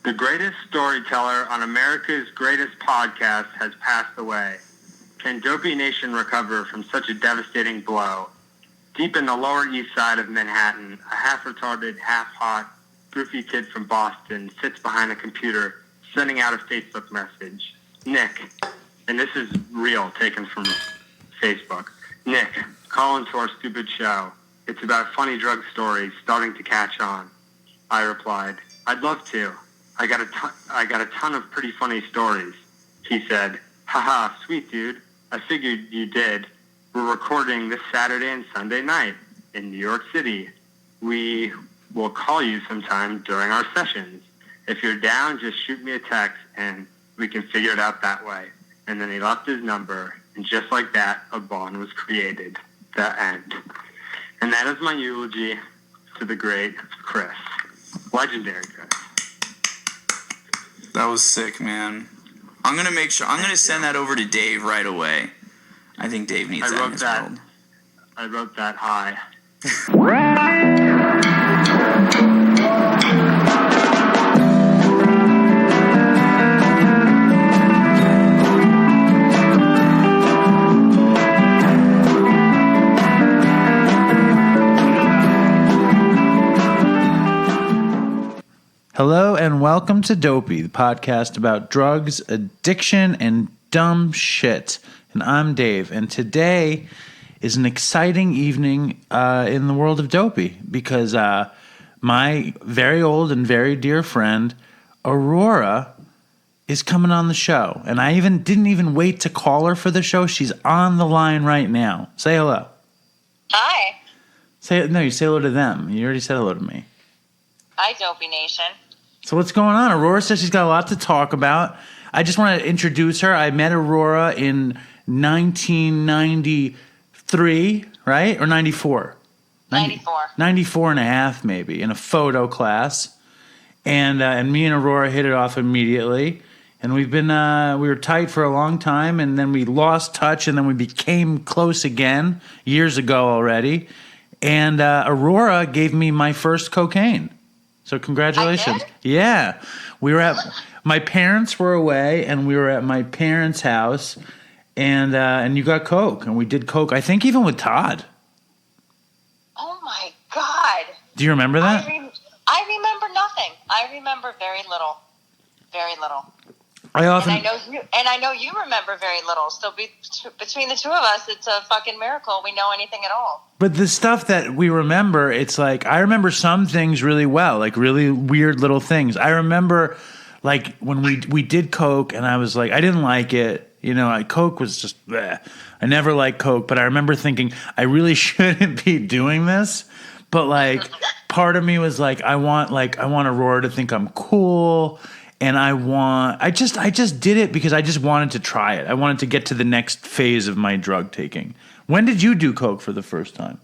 The greatest storyteller on America's greatest podcast has passed away. Can Dopey Nation recover from such a devastating blow? Deep in the Lower East Side of Manhattan, a half-retarded, half-hot, goofy kid from Boston sits behind a computer sending out a Facebook message. Nick, and this is real, taken from Facebook. Nick, call into our stupid show. It's about funny drug stories starting to catch on. I replied, I'd love to. I got a ton of pretty funny stories. He said, haha, sweet dude. I figured you did. We're recording this Saturday and Sunday night in New York City. We will call you sometime during our sessions. If you're down, just shoot me a text and we can figure it out that way. And then he left his number, and just like that, a bond was created. The end. And that is my eulogy to the great Chris. Legendary Chris. That was sick, man. I'm gonna send that over to Dave right away. I think Dave needs that in his world. I wrote that high. Hello and welcome to Dopey, the podcast about drugs, addiction, and dumb shit. And I'm Dave, and today is an exciting evening in the world of Dopey because my very old and very dear friend, Aurora, is coming on the show. And I didn't even wait to call her for the show. She's on the line right now. Say hello. Hi. You say hello to them. You already said hello to me. Hi, Dopey Nation. So what's going on? Aurora says she's got a lot to talk about. I just want to introduce her. I met Aurora in 1993, right? Or 94? 94. 94 and a half, maybe, in a photo class. And me and Aurora hit it off immediately. And we were tight for a long time, and then we lost touch, and then we became close again years ago already. And Aurora gave me my first cocaine. So congratulations. I did? Yeah. My parents were away, and we were at my parents' house, and you got coke, and we did coke, I think even with Todd. Oh my God. Do you remember that? I remember nothing. I remember very little. Very little. I know you remember very little. So between the two of us, it's a fucking miracle we know anything at all. But the stuff that we remember, it's like, I remember some things really well, like really weird little things. I remember like when we did coke, and I was like, I didn't like it. You know, coke was just, bleh. I never liked coke, but I remember thinking I really shouldn't be doing this. But like part of me was like, I want Aurora to think I'm cool. And I just did it because I just wanted to try it. I wanted to get to the next phase of my drug taking. When did you do coke for the first time?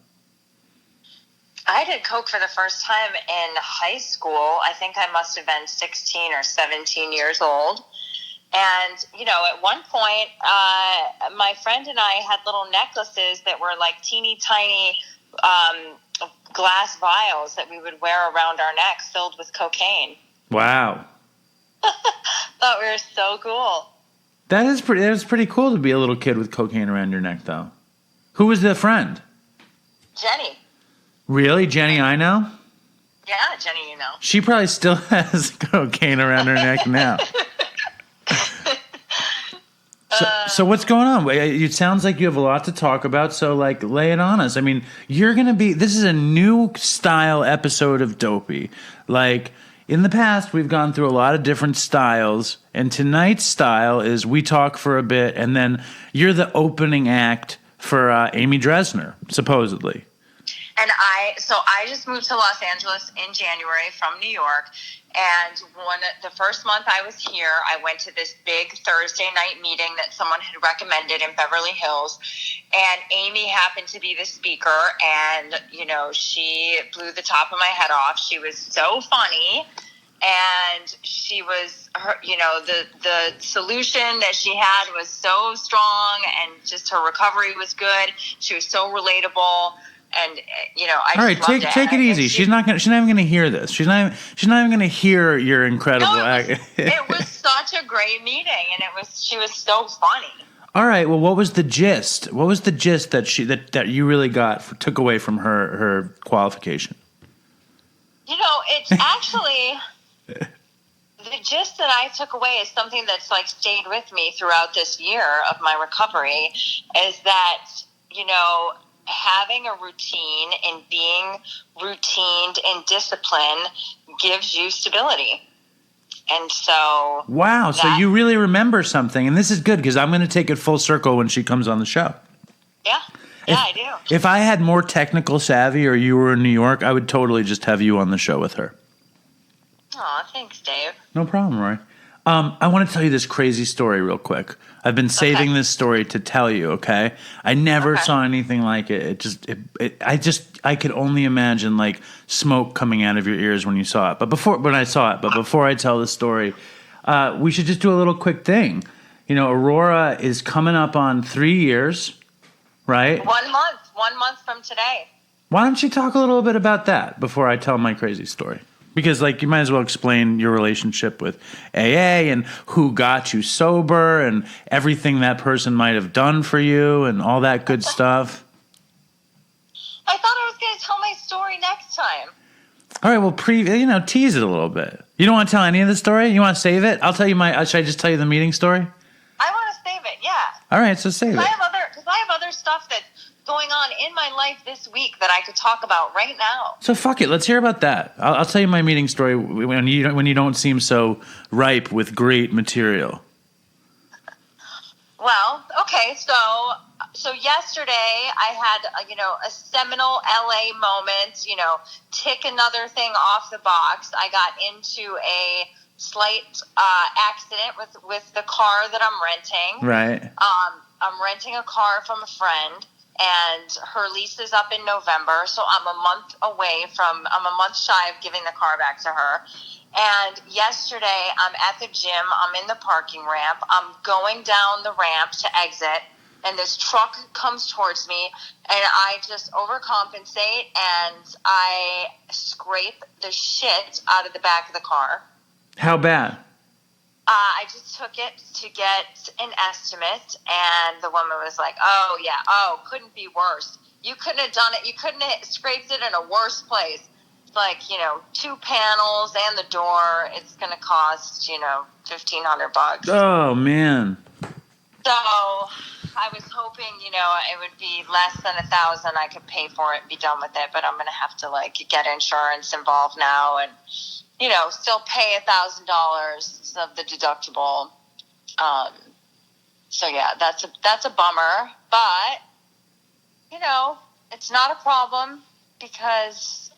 I did coke for the first time in high school. I think I must have been 16 or 17 years old. And, you know, at one point, my friend and I had little necklaces that were like teeny tiny glass vials that we would wear around our necks filled with cocaine. Wow. Thought we were so cool. That is pretty cool to be a little kid with cocaine around your neck, though. Who was the friend? Jenny. Really? Jenny I know? Yeah, Jenny you know. She probably still has cocaine around her neck now. So what's going on? It sounds like you have a lot to talk about, so like lay it on us. I mean, this is a new style episode of Dopey. Like, in the past, we've gone through a lot of different styles, and tonight's style is we talk for a bit, and then you're the opening act for Amy Dresner, supposedly. And I just moved to Los Angeles in January from New York, and the first month I was here, I went to this big Thursday night meeting that someone had recommended in Beverly Hills, and Amy happened to be the speaker, and, you know, she blew the top of my head off. She was so funny, and she was, the solution that she had was so strong, and just her recovery was good. She was so relatable. And I All right, just loved take it easy. She's not even gonna hear this. She's not even gonna hear your incredible act. It was such a great meeting, and she was so funny. All right. Well, what was the gist? What was the gist that you really took away from her qualification? It's actually the gist that I took away is something that's like stayed with me throughout this year of my recovery. Is that having a routine and being routined and disciplined gives you stability. And so... Wow, so you really remember something. And this is good because I'm going to take it full circle when she comes on the show. Yeah, I do. If I had more technical savvy or you were in New York, I would totally just have you on the show with her. Aw, thanks, Dave. No problem, Roy. I want to tell you this crazy story real quick. I've been saving this story to tell you, okay? I never saw anything like it. I could only imagine like smoke coming out of your ears when you saw it. Before I tell the story, we should just do a little quick thing. Aurora is coming up on 3 years, right? 1 month from today. Why don't you talk a little bit about that before I tell my crazy story? Because, you might as well explain your relationship with AA and who got you sober and everything that person might have done for you and all that good stuff. I thought I was going to tell my story next time. All right, well, tease it a little bit. You don't want to tell any of the story? You want to save it? I'll tell you should I just tell you the meeting story? I want to save it, yeah. All right, so save it. Because I have other stuff that's going on in my life this week that I could talk about right now. So fuck it. Let's hear about that. I'll tell you my meeting story when you don't seem so ripe with great material. Well, okay. So yesterday I had a seminal LA moment. Tick another thing off the box. I got into a slight accident with the car that I'm renting. Right. I'm renting a car from a friend. And her lease is up in November, so I'm a month shy of giving the car back to her. And yesterday, I'm at the gym, I'm in the parking ramp, I'm going down the ramp to exit, and this truck comes towards me, and I just overcompensate, and I scrape the shit out of the back of the car. How bad? I just took it to get an estimate, and the woman was like, couldn't be worse. You couldn't have done it. You couldn't have scraped it in a worse place. It's like, 2 panels and the door. It's going to cost, $1,500. Oh, man. So I was hoping, it would be less than $1,000. I could pay for it and be done with it, but I'm going to have to, get insurance involved now and, still pay $1,000 of the deductible. So yeah, that's a bummer, but it's not a problem because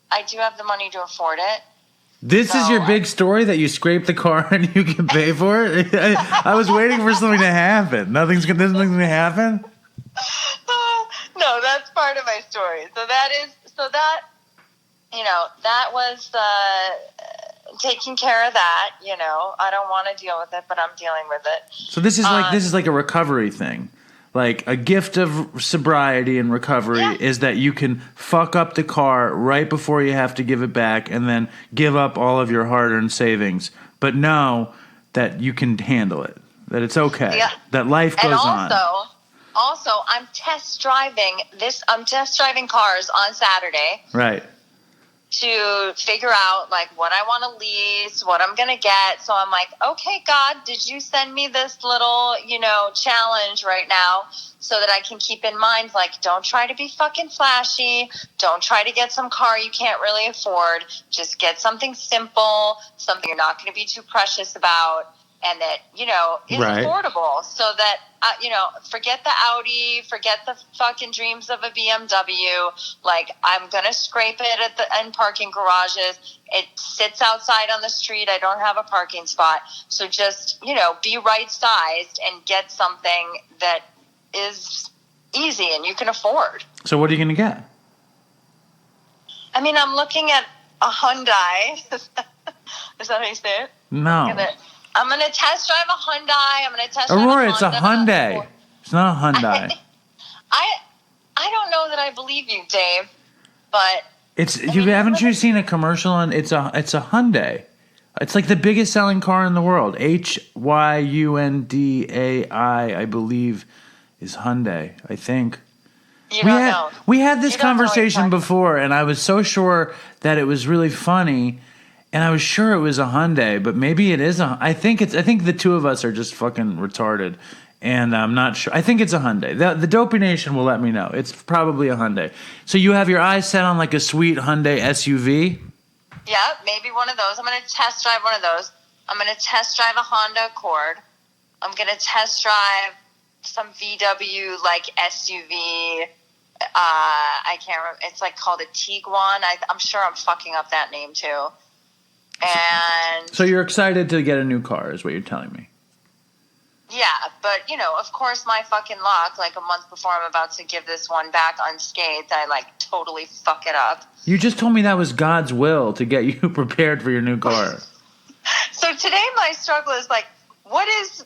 I do have the money to afford it. This is your big story that you scrape the car and you can pay for it? I was waiting for something to happen. Nothing's going to happen? No, that's part of my story. That was taking care of that. I don't want to deal with it, but I'm dealing with it. So this is like a recovery thing. Like a gift of sobriety and recovery is that you can fuck up the car right before you have to give it back and then give up all of your hard-earned savings. But know that you can handle it, that it's okay, that life goes on. Also, I'm test driving cars on Saturday. Right. To figure out what I want to lease, what I'm going to get. So I'm like, okay, God, did you send me this little, challenge right now so that I can keep in mind, don't try to be fucking flashy. Don't try to get some car you can't really afford. Just get something simple, something you're not going to be too precious about. And that, is affordable so that, forget the Audi, forget the fucking dreams of a BMW. I'm going to scrape it in parking garages. It sits outside on the street. I don't have a parking spot. So just, be right-sized and get something that is easy and you can afford. So what are you going to get? I mean, I'm looking at a Hyundai. Is that how you say it? No. I'm going to test drive a Hyundai. Aurora, it's a Hyundai. It's not a Hyundai. I don't know that I believe you, Dave, but haven't you seen a commercial on it's a Hyundai. It's like the biggest selling car in the world. Hyundai, I believe, is Hyundai, I think. You don't know. We had this conversation before, and I was so sure that it was really funny, and I was sure it was a Hyundai, but maybe it is I think the two of us are just fucking retarded, and I'm not sure. I think it's a Hyundai. The Dopey Nation will let me know. It's probably a Hyundai. So you have your eyes set on like a sweet Hyundai SUV? Yeah, maybe one of those. I'm going to test drive one of those. I'm going to test drive a Honda Accord. I'm going to test drive some VW like SUV. I can't remember. It's like called a Tiguan. I'm sure I'm fucking up that name too. And so you're excited to get a new car, is what you're telling me. Yeah, but of course, my fucking luck. Like a month before I'm about to give this one back unscathed, I like totally fuck it up. You just told me that was God's will to get you prepared for your new car. So today my struggle is like, what is,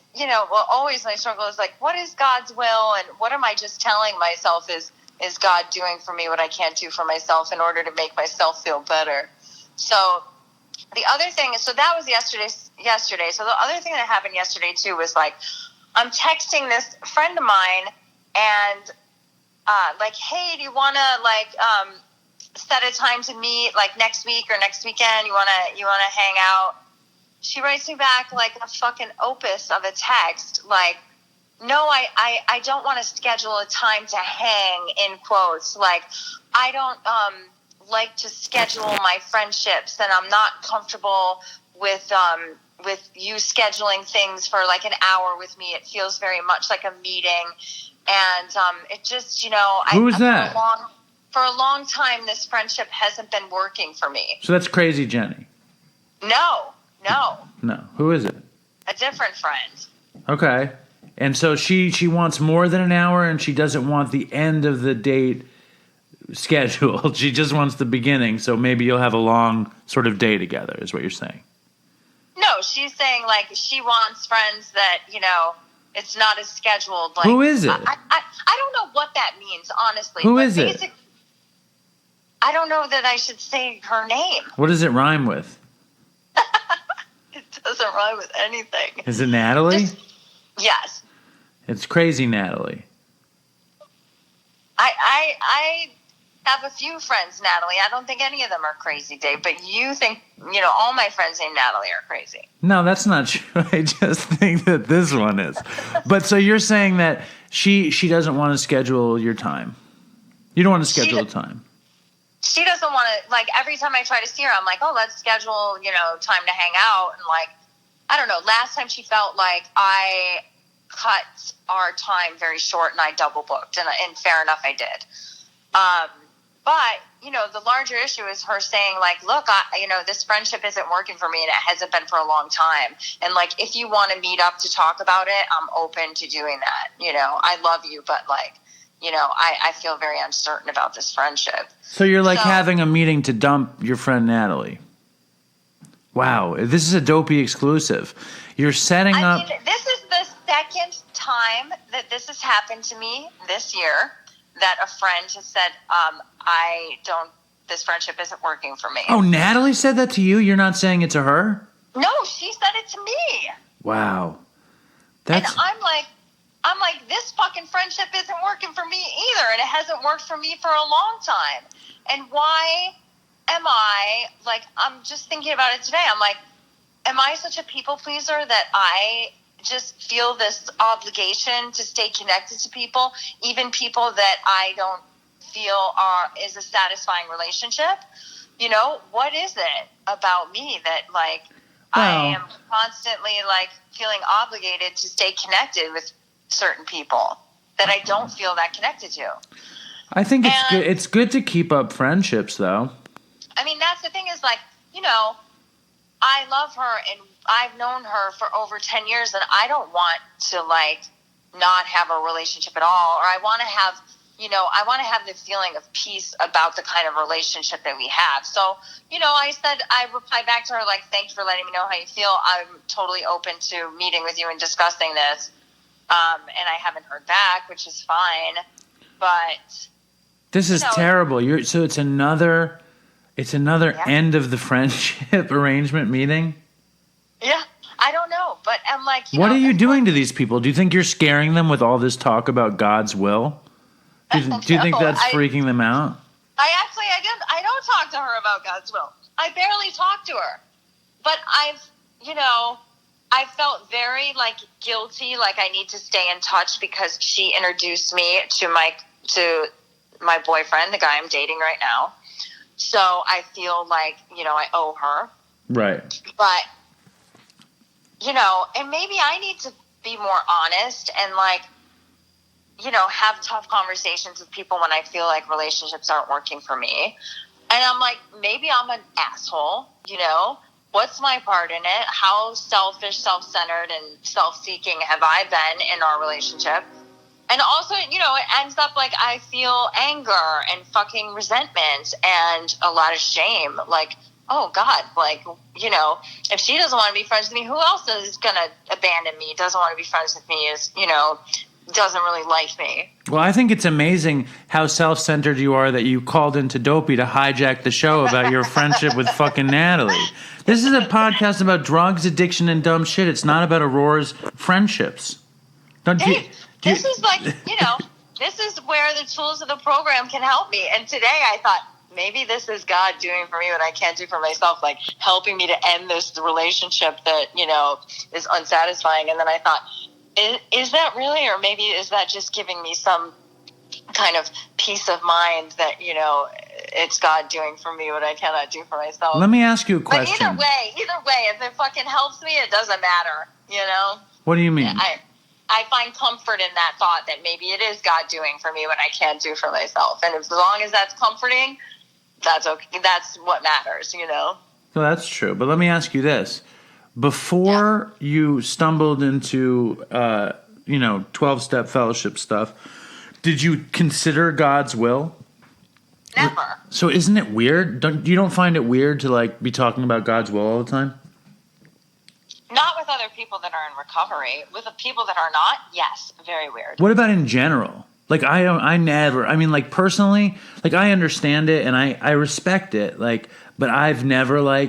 always my struggle is like, what is God's will, and what am I just telling myself is God doing for me what I can't do for myself in order to make myself feel better? So the other thing is, so that was yesterday. So the other thing that happened yesterday too was like, I'm texting this friend of mine and like, hey, do you want to like set a time to meet like next week or next weekend? You want to hang out? She writes me back like a fucking opus of a text, like, no, I don't want to schedule a time to hang, in quotes. Like, I don't like to schedule my friendships, and I'm not comfortable with you scheduling things for like an hour with me. It feels very much like a meeting, and it just, Who is that? For a long time, this friendship hasn't been working for me. So that's Crazy Jenny. No. Who is it? A different friend. Okay. And so she wants more than an hour, and she doesn't want the end of the date scheduled. She just wants the beginning, so maybe you'll have a long sort of day together, is what you're saying. No, she's saying like she wants friends that, it's not as scheduled. Like, who is it? I don't know what that means, honestly. Who is it? I don't know that I should say her name. What does it rhyme with? It doesn't rhyme with anything. Is it Natalie? Yes. It's Crazy Natalie. I have a few friends, Natalie. I don't think any of them are crazy, Dave. But you think, all my friends named Natalie are crazy. No, that's not true. I just think that this one is. But so you're saying that she doesn't want to schedule your time. You don't want to schedule a time. She doesn't want to, like, every time I try to see her, I'm like, oh, let's schedule, time to hang out. And, like, I don't know. Last time she felt like I cut our time very short and I double booked. And fair enough, I did. But, the larger issue is her saying, like, look, this friendship isn't working for me, and it hasn't been for a long time. And, like, if you want to meet up to talk about it, I'm open to doing that. I love you, but, like, I feel very uncertain about this friendship. So you're like having a meeting to dump your friend Natalie. Wow. This is a Dopey exclusive. You're setting up. I mean, this is the second time that this has happened to me this year, that a friend has said, this friendship isn't working for me. Oh, Natalie said that to you? You're not saying it to her? No, she said it to me. Wow. And I'm like, this fucking friendship isn't working for me either, and it hasn't worked for me for a long time. And why am I, like, I'm just thinking about it today. I'm like, am I such a people pleaser that I just feel this obligation to stay connected to people, even people that I don't feel is a satisfying relationship? What is it about me that, like, I am constantly, like, feeling obligated to stay connected with certain people that I don't feel that connected to? I think it's good. It's good to keep up friendships, though. I mean, that's the thing is, like, I love her, and I've known her for over 10 years, and I don't want to, like, not have a relationship at all, or I want to have, I have the feeling of peace about the kind of relationship that we have. So, I replied back to her, like, thank you for letting me know how you feel. I'm totally open to meeting with you and discussing this. And I haven't heard back, which is fine. But This is terrible. So it's another end of the friendship arrangement meeting? Yeah. I don't know, but I'm like, what are you doing to these people? Do you think you're scaring them with all this talk about God's will? Do you think that's freaking them out? I don't talk to her about God's will. I barely talk to her. But I felt very like guilty, like I need to stay in touch because she introduced me to my boyfriend, the guy I'm dating right now. So I feel like, I owe her. Right. But and maybe I need to be more honest and like, have tough conversations with people when I feel like relationships aren't working for me. And I'm like, maybe I'm an asshole, What's my part in it? How selfish, self-centered, and self-seeking have I been in our relationship? And also, it ends up like I feel anger and fucking resentment and a lot of shame. Like, oh God, like, if she doesn't want to be friends with me, who else is going to abandon me, doesn't want to be friends with me, is, doesn't really like me. Well, I think it's amazing how self-centered you are that you called into Dopey to hijack the show about your friendship with fucking Natalie. This is a podcast about drugs, addiction, and dumb shit. It's not about Aurora's friendships. This is like, this is where the tools of the program can help me. And today I thought, maybe this is God doing for me what I can't do for myself, like helping me to end this relationship that, is unsatisfying. And then I thought, is that really, or maybe is that just giving me some kind of peace of mind that, it's God doing for me what I cannot do for myself. Let me ask you a question. But either way, if it fucking helps me, it doesn't matter, What do you mean? I find comfort in that thought that maybe it is God doing for me what I can't do for myself. And as long as that's comforting, that's okay. That's what matters, Well, that's true. But let me ask you this. Before you stumbled into, 12-step fellowship stuff, did you consider God's will? Never. So isn't it weird? You don't find it weird to like be talking about God's will all the time? Not with other people that are in recovery. With the people that are not, yes, very weird. What about in general? Like I never. I mean, like personally, like I understand it and I respect it. Like, but I've never. I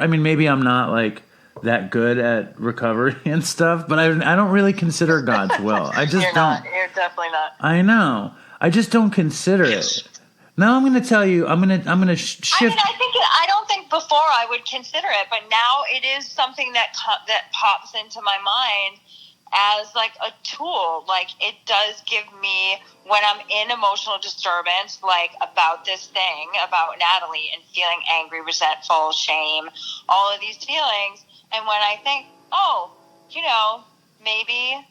mean, maybe I'm not like that good at recovery and stuff, but I don't really consider God's will. I just don't. You're definitely not. I know. I just don't consider it. Now I'm going to tell you. I'm going to shift. I mean, I don't think before I would consider it, but now it is something that pops into my mind as like a tool. Like it does give me, when I'm in emotional disturbance, like about this thing, about Natalie, and feeling angry, resentful, shame, all of these feelings. And when I think, maybe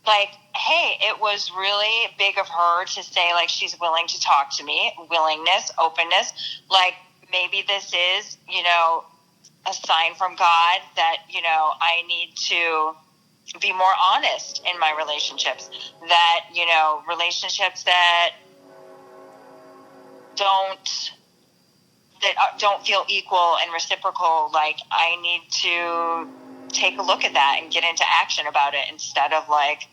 like, hey, it was really big of her to say like she's willing to talk to me, willingness, openness. Like maybe this is, a sign from God that, I need to be more honest in my relationships, that, relationships that don't feel equal and reciprocal. Like I need to take a look at that and get into action about it instead of like,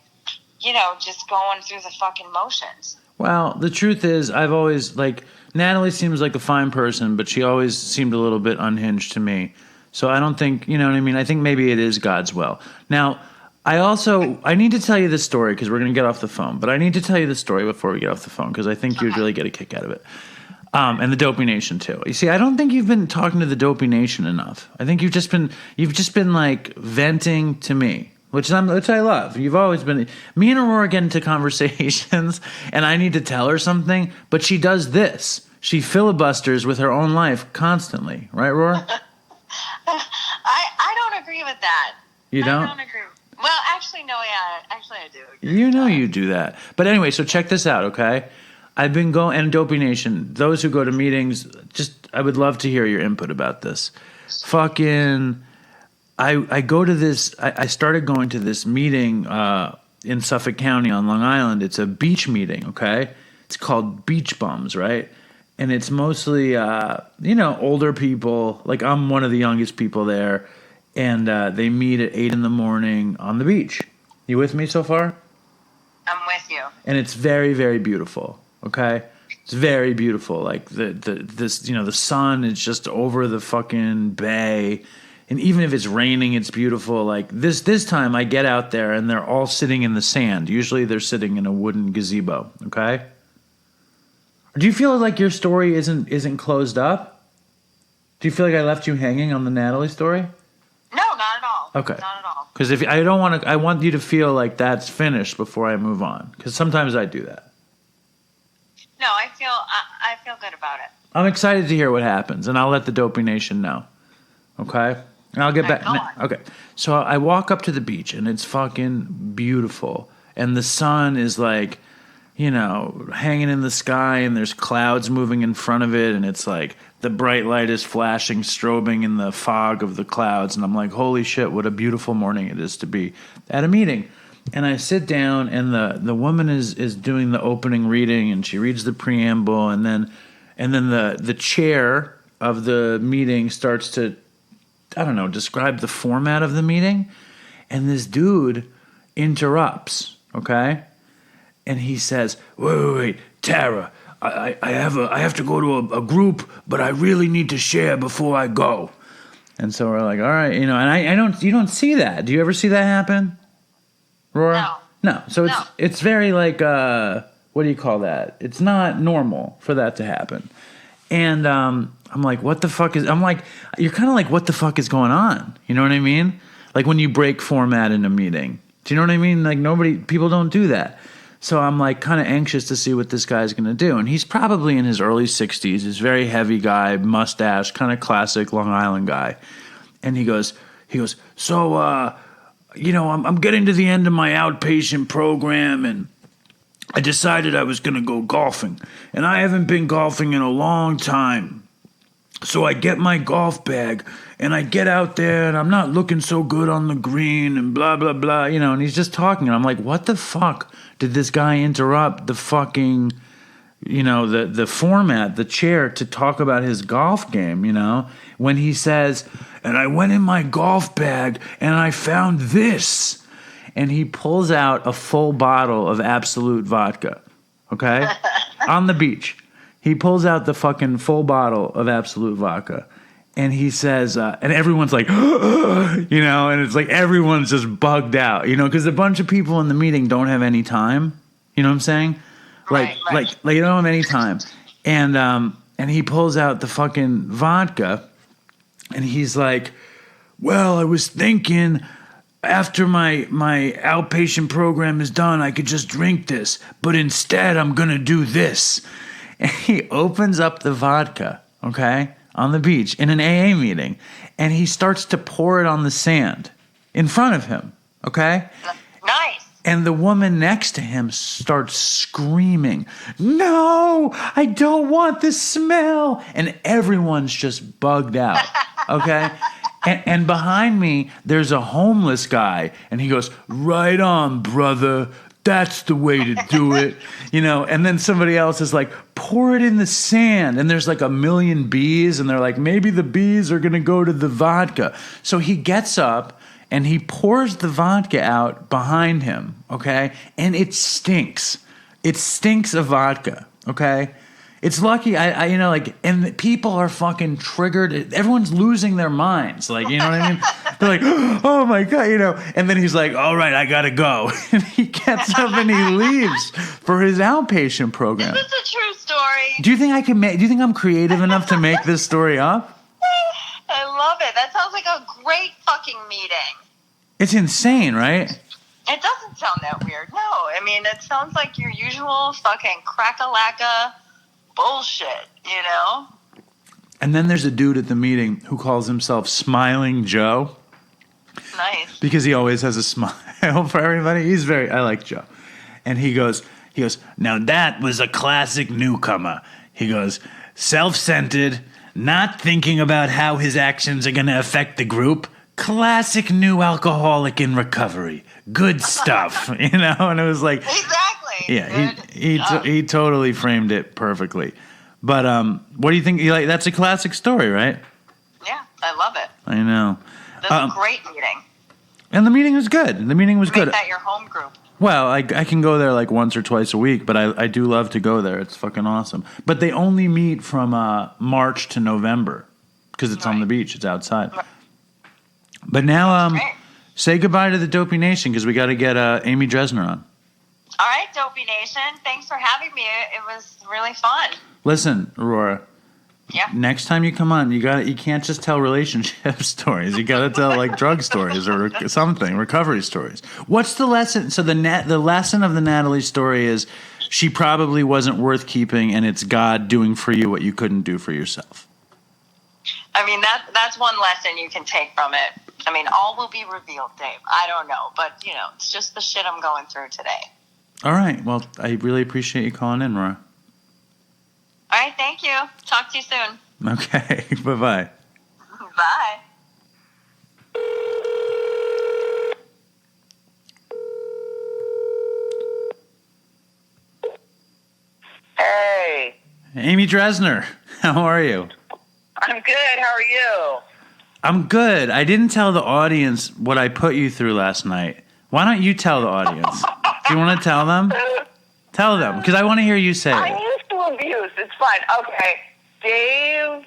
just going through the fucking motions. Well, the truth is I've always like, Natalie seems like a fine person, but she always seemed a little bit unhinged to me. So I don't think, you know what I mean? I think maybe it is God's will. Now, I need to tell you this story because we're going to get off the phone, but I need to tell you the story before we get off the phone because I think you'd really get a kick out of it. And the Dopey Nation too. You see, I don't think you've been talking to the Dopey Nation enough. I think you've just been like venting to me, which I love. You've always been. Me and Aurora get into conversations, and I need to tell her something, but she does this. She filibusters with her own life constantly, right, Aurora? I don't agree with that. You don't? I don't agree. Well, actually, no. Yeah, actually, I do. You know you do that. But anyway, so check this out, okay? I've been going, and Dopey Nation, those who go to meetings, I would love to hear your input about this. Fucking, I go to this, I started going to this meeting in Suffolk County on Long Island. It's a beach meeting, okay? It's called Beach Bums, right? And it's mostly, older people. Like, I'm one of the youngest people there. And they meet at 8 a.m. on the beach. You with me so far? I'm with you. And it's very, very beautiful. Okay, It's very beautiful. Like the sun is just over the fucking bay. And even if it's raining, it's beautiful. Like this time I get out there and they're all sitting in the sand. Usually they're sitting in a wooden gazebo, okay? Do you feel like your story isn't closed up? Do you feel like I left you hanging on the Natalie story? No, not at all. Okay. Not at all. Because if I don't want to, I want you to feel like that's finished before I move on. Because sometimes I do that. No, I feel good about it. I'm excited to hear what happens, and I'll let the Dopey Nation know. Okay? And I'll get back. Go on. Okay. So I walk up to the beach, and it's fucking beautiful. And the sun is like, hanging in the sky, and there's clouds moving in front of it, and it's like the bright light is flashing, strobing in the fog of the clouds. And I'm like, holy shit, what a beautiful morning it is to be at a meeting. And I sit down, and the woman is doing the opening reading, and she reads the preamble, and then the chair of the meeting starts to, I don't know, describe the format of the meeting, and this dude interrupts, okay? And he says, wait, Tara, I have to go to a group, but I really need to share before I go. And so we're like, all right, and you don't see that. Do you ever see that happen? Aurora? No. So it's very like, what do you call that? It's not normal for that to happen. And I'm like, what the fuck is, you're kind of like, what the fuck is going on? You know what I mean? Like when you break format in a meeting. Do you know what I mean? Like people don't do that. So I'm like kind of anxious to see what this guy's going to do. And he's probably in his early 60s. He's a very heavy guy, mustache, kind of classic Long Island guy. And he goes, so, I'm getting to the end of my outpatient program, and I decided I was going to go golfing. And I haven't been golfing in a long time. So I get my golf bag, and I get out there, and I'm not looking so good on the green, and blah, blah, blah, and he's just talking. And I'm like, what the fuck did this guy interrupt the fucking, the format, the chair, to talk about his golf game, when he says, and I went in my golf bag, and I found this. And he pulls out a full bottle of Absolute vodka, okay, on the beach. He pulls out the fucking full bottle of Absolute vodka, and he says, and everyone's like, and it's like everyone's just bugged out, because a bunch of people in the meeting don't have any time. You know what I'm saying? Like you don't have any time. And he pulls out the fucking vodka, and he's like, well, I was thinking after my outpatient program is done, I could just drink this, but instead I'm going to do this. And he opens up the vodka, okay, on the beach in an AA meeting, and he starts to pour it on the sand in front of him, okay? Nice. And the woman next to him starts screaming, no, I don't want the smell. And everyone's just bugged out, okay? And behind me, there's a homeless guy, and he goes, right on, brother. That's the way to do it, and then somebody else is like, pour it in the sand. And there's like a million bees, and they're like, maybe the bees are going to go to the vodka. So he gets up and he pours the vodka out behind him, okay? And it stinks. It stinks of vodka, okay? It's lucky, and people are fucking triggered. Everyone's losing their minds. Like, you know what I mean? They're like, oh my God, And then he's like, all right, I gotta go. And he gets up and he leaves for his outpatient program. This is a true story. Do you think do you think I'm creative enough to make this story up? I love it. That sounds like a great fucking meeting. It's insane, right? It doesn't sound that weird. No, I mean, it sounds like your usual fucking crack-a-lacka bullshit, And then there's a dude at the meeting who calls himself Smiling Joe. Nice. Because he always has a smile for everybody. I like Joe. And he goes, now that was a classic newcomer. He goes, self-centered, not thinking about how his actions are going to affect the group. Classic new alcoholic in recovery. Good stuff, And it was like... Exactly. Yeah, he totally framed it perfectly. But what do you think? That's a classic story, right? Yeah, I love it. I know. That's a great meeting. And the meeting was good. Make that your home group. Well, I can go there like once or twice a week, but I do love to go there. It's fucking awesome. But they only meet from March to November because it's on the beach. It's outside. But now, say goodbye to the Dopey Nation because we got to get Amy Dresner on. All right, Dopey Nation. Thanks for having me. It was really fun. Listen, Aurora. Yeah. Next time you come on, you can't just tell relationship stories. You got to tell like drug stories or something, recovery stories. What's the lesson? So the lesson of the Natalie story is she probably wasn't worth keeping, and it's God doing for you what you couldn't do for yourself. I mean, that's one lesson you can take from it. I mean, all will be revealed, Dave. I don't know, but it's just the shit I'm going through today. All right. Well, I really appreciate you calling in, Laura. All right, thank you. Talk to you soon. Okay, bye-bye. Bye. Hey. Amy Dresner, how are you? I'm good. How are you? I'm good. I didn't tell the audience what I put you through last night. Why don't you tell the audience? Do you want to tell them? Tell them, because I want to hear you say I'm it. used to abuse. It's fine. Okay. Dave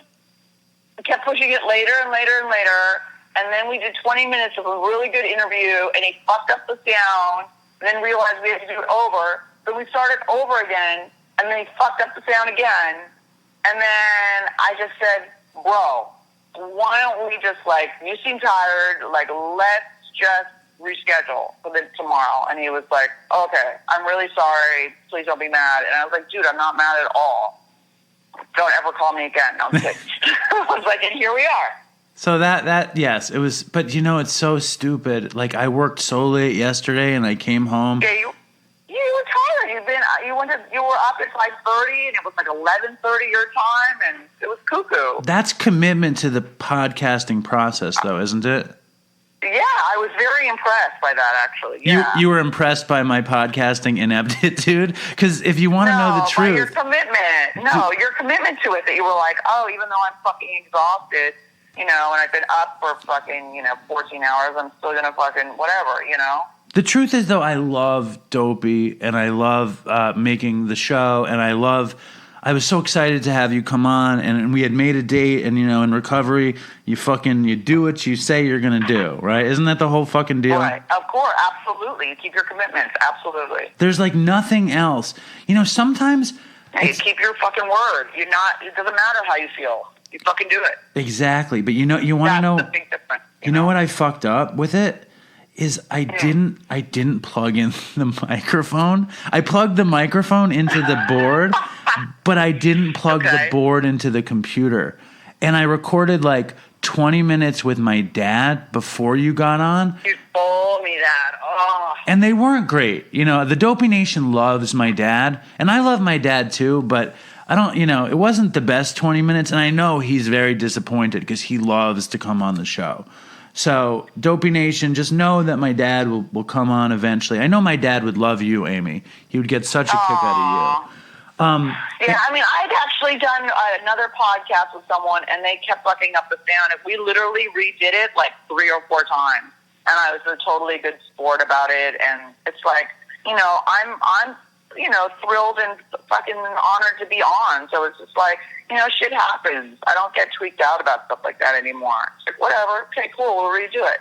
kept pushing it later and later and later, and then we did 20 minutes of a really good interview, and he fucked up the sound, and then realized we had to do it over. So we started over again, and then he fucked up the sound again, and then I just said, bro, why don't we just, you seem tired, let's just reschedule for tomorrow. And he was like, okay, I'm really sorry. Please don't be mad. And I was like, dude, I'm not mad at all. Don't ever call me again. No, I'm kidding. I was like, and here we are. So that yes, it was, but it's so stupid. Like, I worked so late yesterday and I came home. Yeah, you were tired. You were up at 5:30 and it was like 11:30 your time and it was cuckoo. That's commitment to the podcasting process though, isn't it? Yeah, I was very impressed by that, actually. Yeah. You were impressed by my podcasting ineptitude? Because if you want to know the truth... your commitment to it, that you were like, oh, even though I'm fucking exhausted, and I've been up for fucking, 14 hours, I'm still going to fucking whatever, The truth is, though, I love Dopey, and I love making the show, and I was so excited to have you come on, and we had made a date, and, in recovery, you do what you say you're going to do, right? Isn't that the whole fucking deal? Right, of course, absolutely. You keep your commitments, absolutely. There's, nothing else. Sometimes... Hey, you keep your fucking word. It doesn't matter how you feel. You fucking do it. Exactly, but you want to know... That's the big difference. You know what I fucked up with it? Is I didn't plug in the microphone. I plugged the microphone into the board, but I didn't plug the board into the computer. And I recorded 20 minutes with my dad before you got on. You told me that. Oh. And they weren't great. The Dopey Nation loves my dad, and I love my dad too, but I don't, it wasn't the best 20 minutes, and I know he's very disappointed because he loves to come on the show. So, Dopey Nation, just know that my dad will come on eventually. I know my dad would love you, Amy. He would get such a kick out of you. I'd actually done another podcast with someone, and they kept fucking up the sound. We literally redid it 3 or 4 times, and I was a totally good sport about it. And it's I'm thrilled and fucking honored to be on. So it's just shit happens. I don't get tweaked out about stuff like that anymore. It's whatever. Okay, cool. We'll redo it.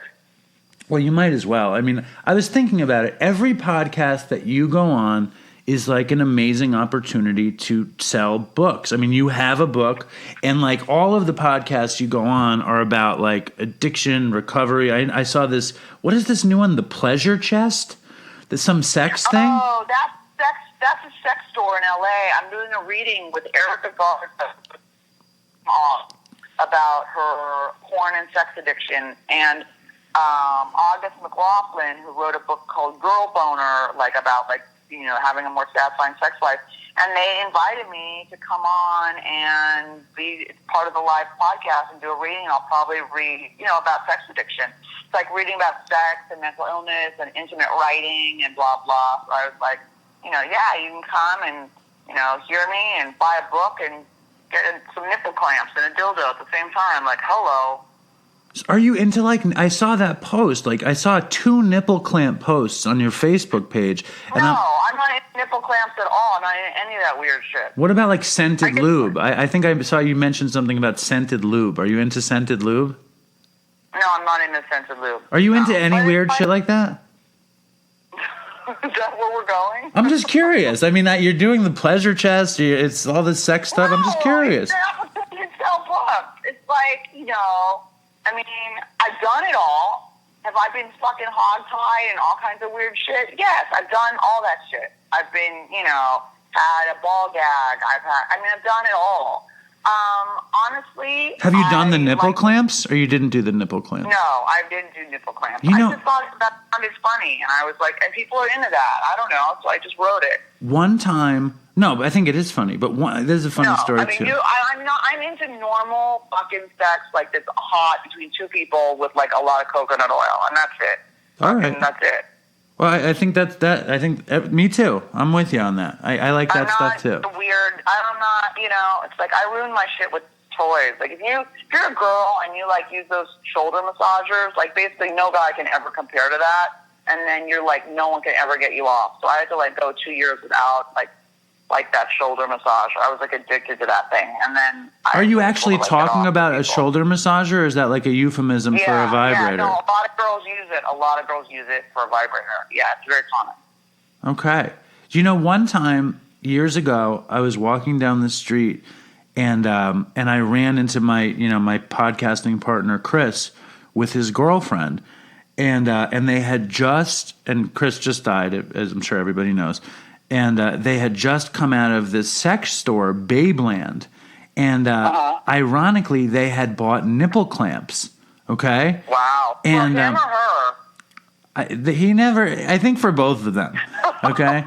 Well, you might as well. I mean, I was thinking about it. Every podcast that you go on is an amazing opportunity to sell books. I mean, you have a book, and all of the podcasts you go on are about addiction, recovery. I saw this. What is this new one? The Pleasure Chest? There's some sex thing? Oh, that's a sex store in LA. I'm doing a reading with Erica Garza about her porn and sex addiction, and August McLaughlin, who wrote a book called Girl Boner, about having a more satisfying sex life. And they invited me to come on and be part of the live podcast and do a reading. I'll probably read, about sex addiction. It's reading about sex and mental illness and intimate writing and blah, blah. So I was like, yeah, you can come and, hear me and buy a book and get some nipple clamps and a dildo at the same time. Hello. Are you into like? I saw that post. Like I saw 2 nipple clamp posts on your Facebook page. And no, I'm not into nipple clamps at all. I'm not into any of that weird shit. What about like scented lube? I think I saw you mention something about scented lube. Are you into scented lube? No, I'm not into scented lube. Are you into any weird shit like that? Is that where we're going? I'm just curious. I mean, you're doing the pleasure chest. It's all this sex stuff. I'm just curious. It's so fucked. It's like, I mean, I've done it all. Have I been fucking hogtied and all kinds of weird shit? Yes, I've done all that shit. I've been, had a ball gag. I've done it all. Honestly, have you done the nipple clamps, or you didn't do the nipple clamps? No, I didn't do nipple clamps. I just thought that sounded funny, and I was like, and people are into that. I don't know, so I just wrote it. One time, no, I think it is funny, but there's a funny story too. I'm into normal fucking sex, like that's hot between 2 people with like a lot of coconut oil, and that's it. All right, and that's it. Well, I think that's that. I think me too. I'm with you on that. I like that stuff too. Weird. I'm not. It's like I ruin my shit with toys. Like if you're a girl and you like use those shoulder massagers, like basically no guy can ever compare to that. And then you're like, no one can ever get you off. So I had to like go 2 years without like that shoulder massager. I was like addicted to that thing. And then are you actually talking about a shoulder massager, or is that like a euphemism for a vibrator? Yeah, no, a lot of girls use it. A lot of girls use it for a vibrator. Yeah, it's very common. Okay. One time years ago, I was walking down the street and I ran into my my podcasting partner Chris with his girlfriend, and they had and Chris just died, as I'm sure everybody knows. And they had just come out of this sex store, Babeland. And ironically, they had bought nipple clamps. Okay? Wow. And, for him or her? He never, I think for both of them. Okay?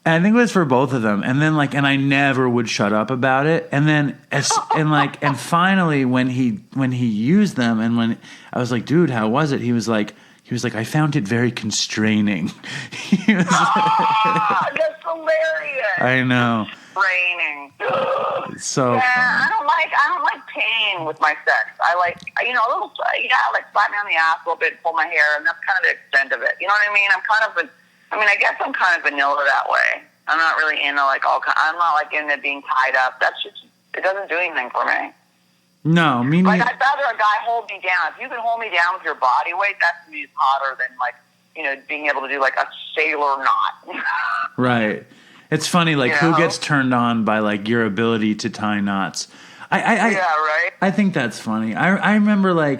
And I think it was for both of them. And then and I never would shut up about it. And then, and finally, when he used them, and when I was like, dude, how was it? He was like, I found it very constraining. That's hilarious. I know. Constraining. It's so yeah, funny. I don't like pain with my sex. I like, a little, like slap me on the ass a little bit, pull my hair, and that's kind of the extent of it. You know what I mean? I guess I'm kind of vanilla that way. I'm not really into I'm not like into being tied up. That's just, it doesn't do anything for me. No, me neither. I'd rather a guy hold me down. If you can hold me down with your body weight, that to me is hotter than being able to do like a sailor knot. Right. It's funny, who gets turned on by your ability to tie knots. Yeah, right. I think that's funny. I remember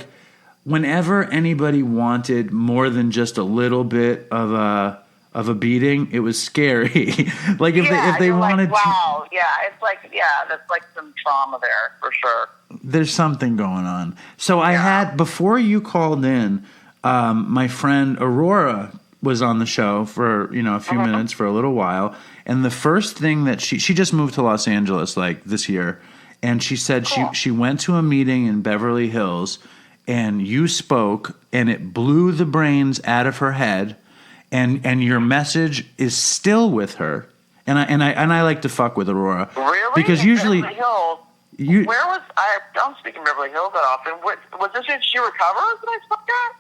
whenever anybody wanted more than just a little bit of a beating, it was scary. If they wanted wow, yeah, it's that's some trauma there for sure. There's something going on. So I had, before you called in, my friend Aurora was on the show for a few minutes, for a little while, and the first thing that she just moved to Los Angeles this year, and she said she went to a meeting in Beverly Hills, and you spoke, and it blew the brains out of her head, and your message is still with her, and I like to fuck with Aurora. Really? Because in usually Beverly Hills? Where was I? Don't speak in Beverly Hills that often. Was this when she recovers that I spoke at?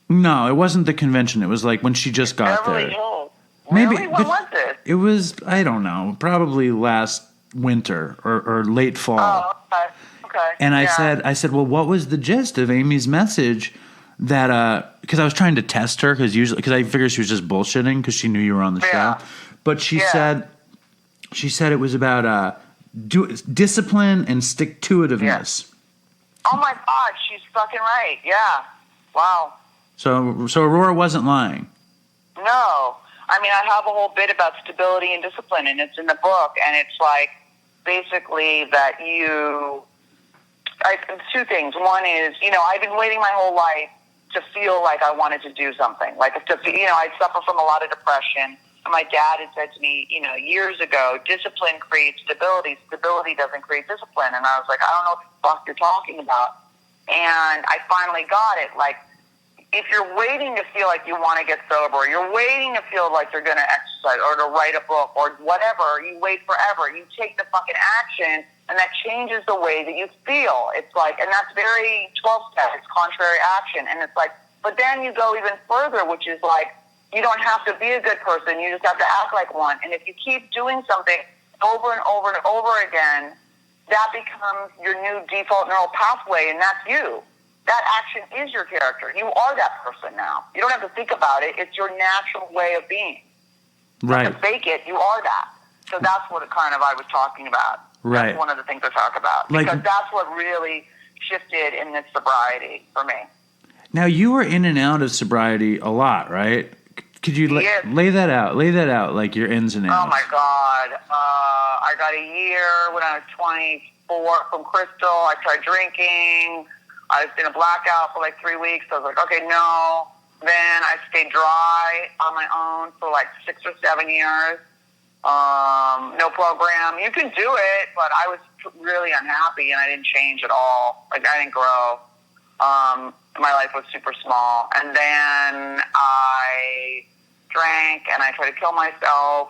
No, it wasn't the convention. It was when she just got Beverly there. Hills. Maybe. Really? When was it? It was, I don't know, probably last winter or late fall. Oh, okay. And I said, well, what was the gist of Amy's message? That because I was trying to test her because I figured she was just bullshitting because she knew you were on the show. But she said it was about discipline and stick-to-itiveness. Yeah. Oh my God, she's fucking right. Yeah. Wow. So Aurora wasn't lying. No. I have a whole bit about stability and discipline, and it's in the book, and it's basically that two things. One is, I've been waiting my whole life to feel like I wanted to do something. I suffer from a lot of depression. And my dad had said to me, years ago, discipline creates stability. Stability doesn't create discipline. And I was like, I don't know what the fuck you're talking about. And I finally got it. if you're waiting to feel like you want to get sober, or you're waiting to feel like you're going to exercise or to write a book or whatever, you wait forever. You take the fucking action, and that changes the way that you feel. It's like, and that's very 12-step. It's contrary action. And it's like, but then you go even further, which is like, you don't have to be a good person. You just have to act like one. And if you keep doing something over and over and over again, that becomes your new default neural pathway, and that's you. That action is your character. You are that person now. You don't have to think about it. It's your natural way of being. Right. To fake it, you are that. So that's what I was talking about. Right. That's one of the things I talk about. Because that's what really shifted in this sobriety for me. Now, you were in and out of sobriety a lot, right? Could you lay that out? Lay that out, like your ins and outs. Oh, my God. I got a year when I was 24 from Crystal. I started drinking. I was in a blackout for like 3 weeks. I was like, okay, no. Then I stayed dry on my own for like 6 or 7 years. No program. You can do it, but I was really unhappy and I didn't change at all. Like, I didn't grow. My life was super small. And then I drank and I tried to kill myself.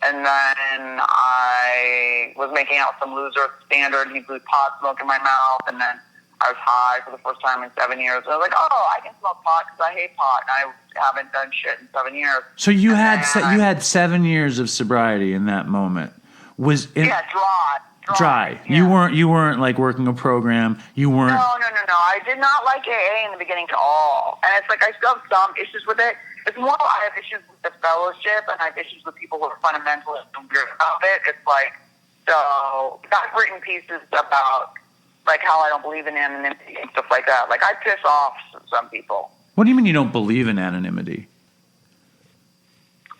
And then I was making out with some loser at the Standard. He blew pot smoke in my mouth. And then I was high for the first time in 7 years. And I was like, oh, I can smoke pot because I hate pot. And I haven't done shit in 7 years. So you had 7 years of sobriety in that moment. Dry. Yeah. You weren't like working a program. You weren't. No. I did not like AA in the beginning at all. And it's like I still have some issues with it. It's more I have issues with the fellowship, and I have issues with people who are fundamentalist and weird about it. It's like, so I've written pieces about like how I don't believe in anonymity and stuff like that. Like, I piss off some people. What do you mean you don't believe in anonymity?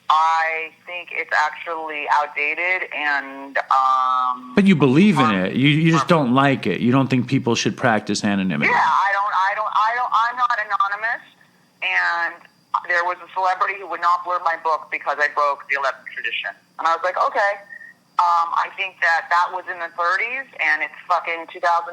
I think it's actually outdated and But you believe in it. You just don't like it. You don't think people should practice anonymity. Yeah, I'm not anonymous, and there was a celebrity who would not blur my book because I broke the 11th tradition. And I was like, okay. I think that was in the 30s, and it's fucking 2018,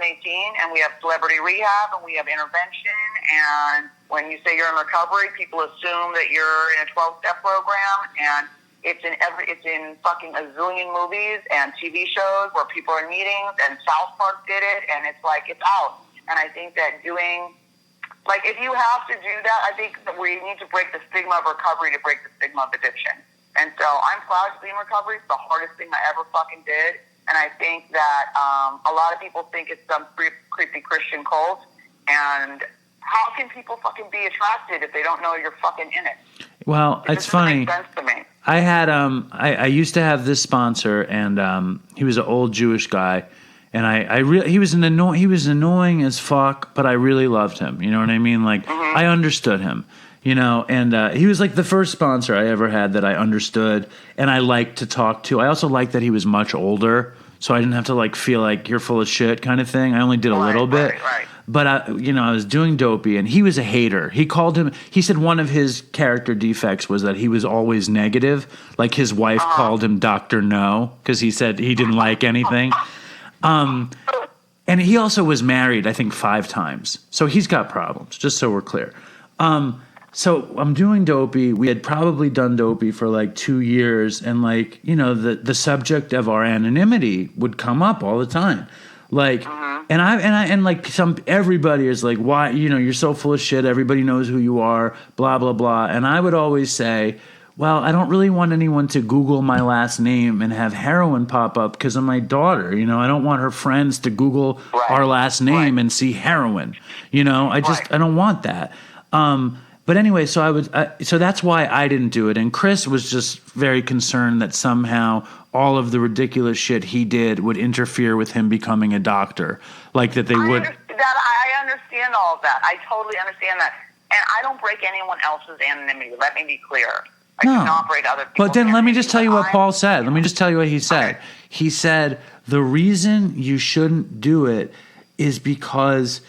and we have celebrity rehab, and we have intervention, and when you say you're in recovery, people assume that you're in a 12-step program, and it's in fucking a zillion movies and TV shows where people are in meetings, and South Park did it, and it's like, it's out. And I think that if you have to do that, I think that we need to break the stigma of recovery to break the stigma of addiction. And so I'm proud to be in recovery. It's the hardest thing I ever fucking did. And I think that a lot of people think it's some creepy Christian cult. And how can people fucking be attracted if they don't know you're fucking in it? Well, it's funny. Make sense to me. I had I used to have this sponsor, and he was an old Jewish guy, and he was annoying as fuck, but I really loved him. You know what I mean? Like, I understood him. You know, and he was like the first sponsor I ever had that I understood and I liked to talk to. I also liked that he was much older, so I didn't have to like feel like you're full of shit kind of thing. I only did a little bit. Right. But I was doing Dopey, and he was a hater. He said one of his character defects was that he was always negative. Like his wife called him Dr. No because he said he didn't like anything. And he also was married, I think, 5 times. So he's got problems, just so we're clear. So I'm doing Dopey. We had probably done Dopey for like 2 years, and like, you know, the subject of our anonymity would come up all the time. Like, and like everybody is like, why, you know, you're so full of shit. Everybody knows who you are, blah, blah, blah. And I would always say, well, I don't really want anyone to Google my last name and have heroin pop up because of my daughter. You know, I don't want her friends to Google our last name and see heroin. You know, I don't want that. But anyway, so so that's why I didn't do it. And Chris was just very concerned that somehow all of the ridiculous shit he did would interfere with him becoming a doctor. Like that they would. I understand all of that. I totally understand that. And I don't break anyone else's anonymity. Let me be clear. I do not break other people's But then let me just tell you what Paul said. Yeah. Let me just tell you what he said. Okay. He said the reason you shouldn't do it is because,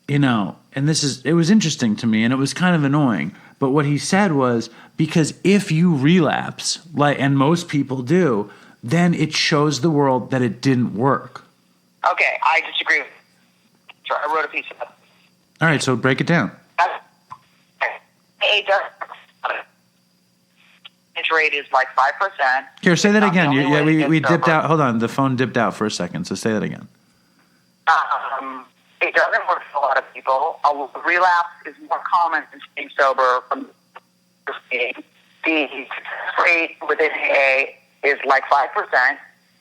you know, and it was interesting to me and it was kind of annoying. But what he said was because if you relapse, and most people do, then it shows the world that it didn't work. Okay, I disagree. Sure, I wrote a piece of it. All right, so break it down. AA does. Rate is like 5%. Here, say that again. We dipped sober. out. Hold on, the phone dipped out for a second. So say that again. It doesn't work for a lot of people. A relapse is more common than staying sober from the rate within AA is like 5%,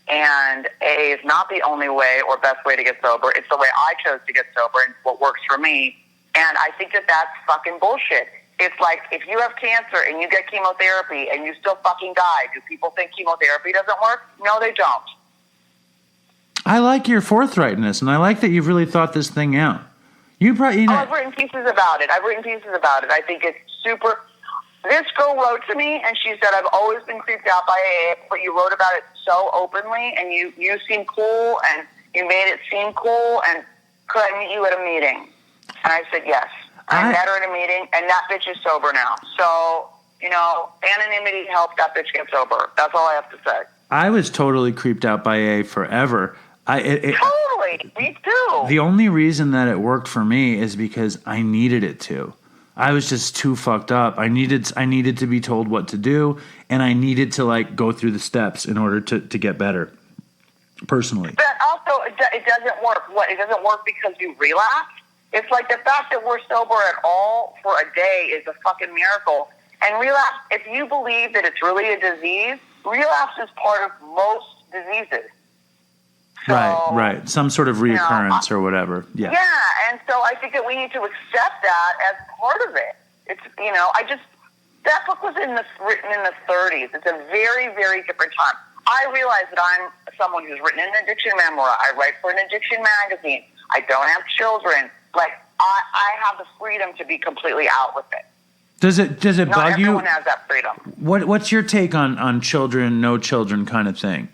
and AA is not the only way or best way to get sober. It's the way I chose to get sober and what works for me. And I think that that's fucking bullshit. It's like if you have cancer and you get chemotherapy and you still fucking die, do people think chemotherapy doesn't work? No, they don't. I like your forthrightness, and I like that you've really thought this thing out. I've written pieces about it. I think it's super. This girl wrote to me, and she said, I've always been creeped out by AA, but you wrote about it so openly, and you seem cool, and you made it seem cool, and could I meet you at a meeting? And I said, yes. I met her at a meeting, and that bitch is sober now. So, anonymity helped that bitch get sober. That's all I have to say. I was totally creeped out by AA forever. Totally. Me too. The only reason that it worked for me is because I needed it to. I was just too fucked up. I needed to be told what to do, and I needed to go through the steps in order to get better. Personally. But also, it doesn't work. It doesn't work because you relapse. It's like the fact that we're sober at all for a day is a fucking miracle. And relapse, if you believe that it's really a disease, relapse is part of most diseases. So, right. Some sort of reoccurrence or whatever. Yeah. Yeah, and so I think that we need to accept that as part of it. It's, that book was written in the 30s. It's a very, very different time. I realize that I'm someone who's written an addiction memoir. I write for an addiction magazine. I don't have children. I have the freedom to be completely out with it. Does it bug you? Not everyone has that freedom. What's your take on children, no children kind of thing?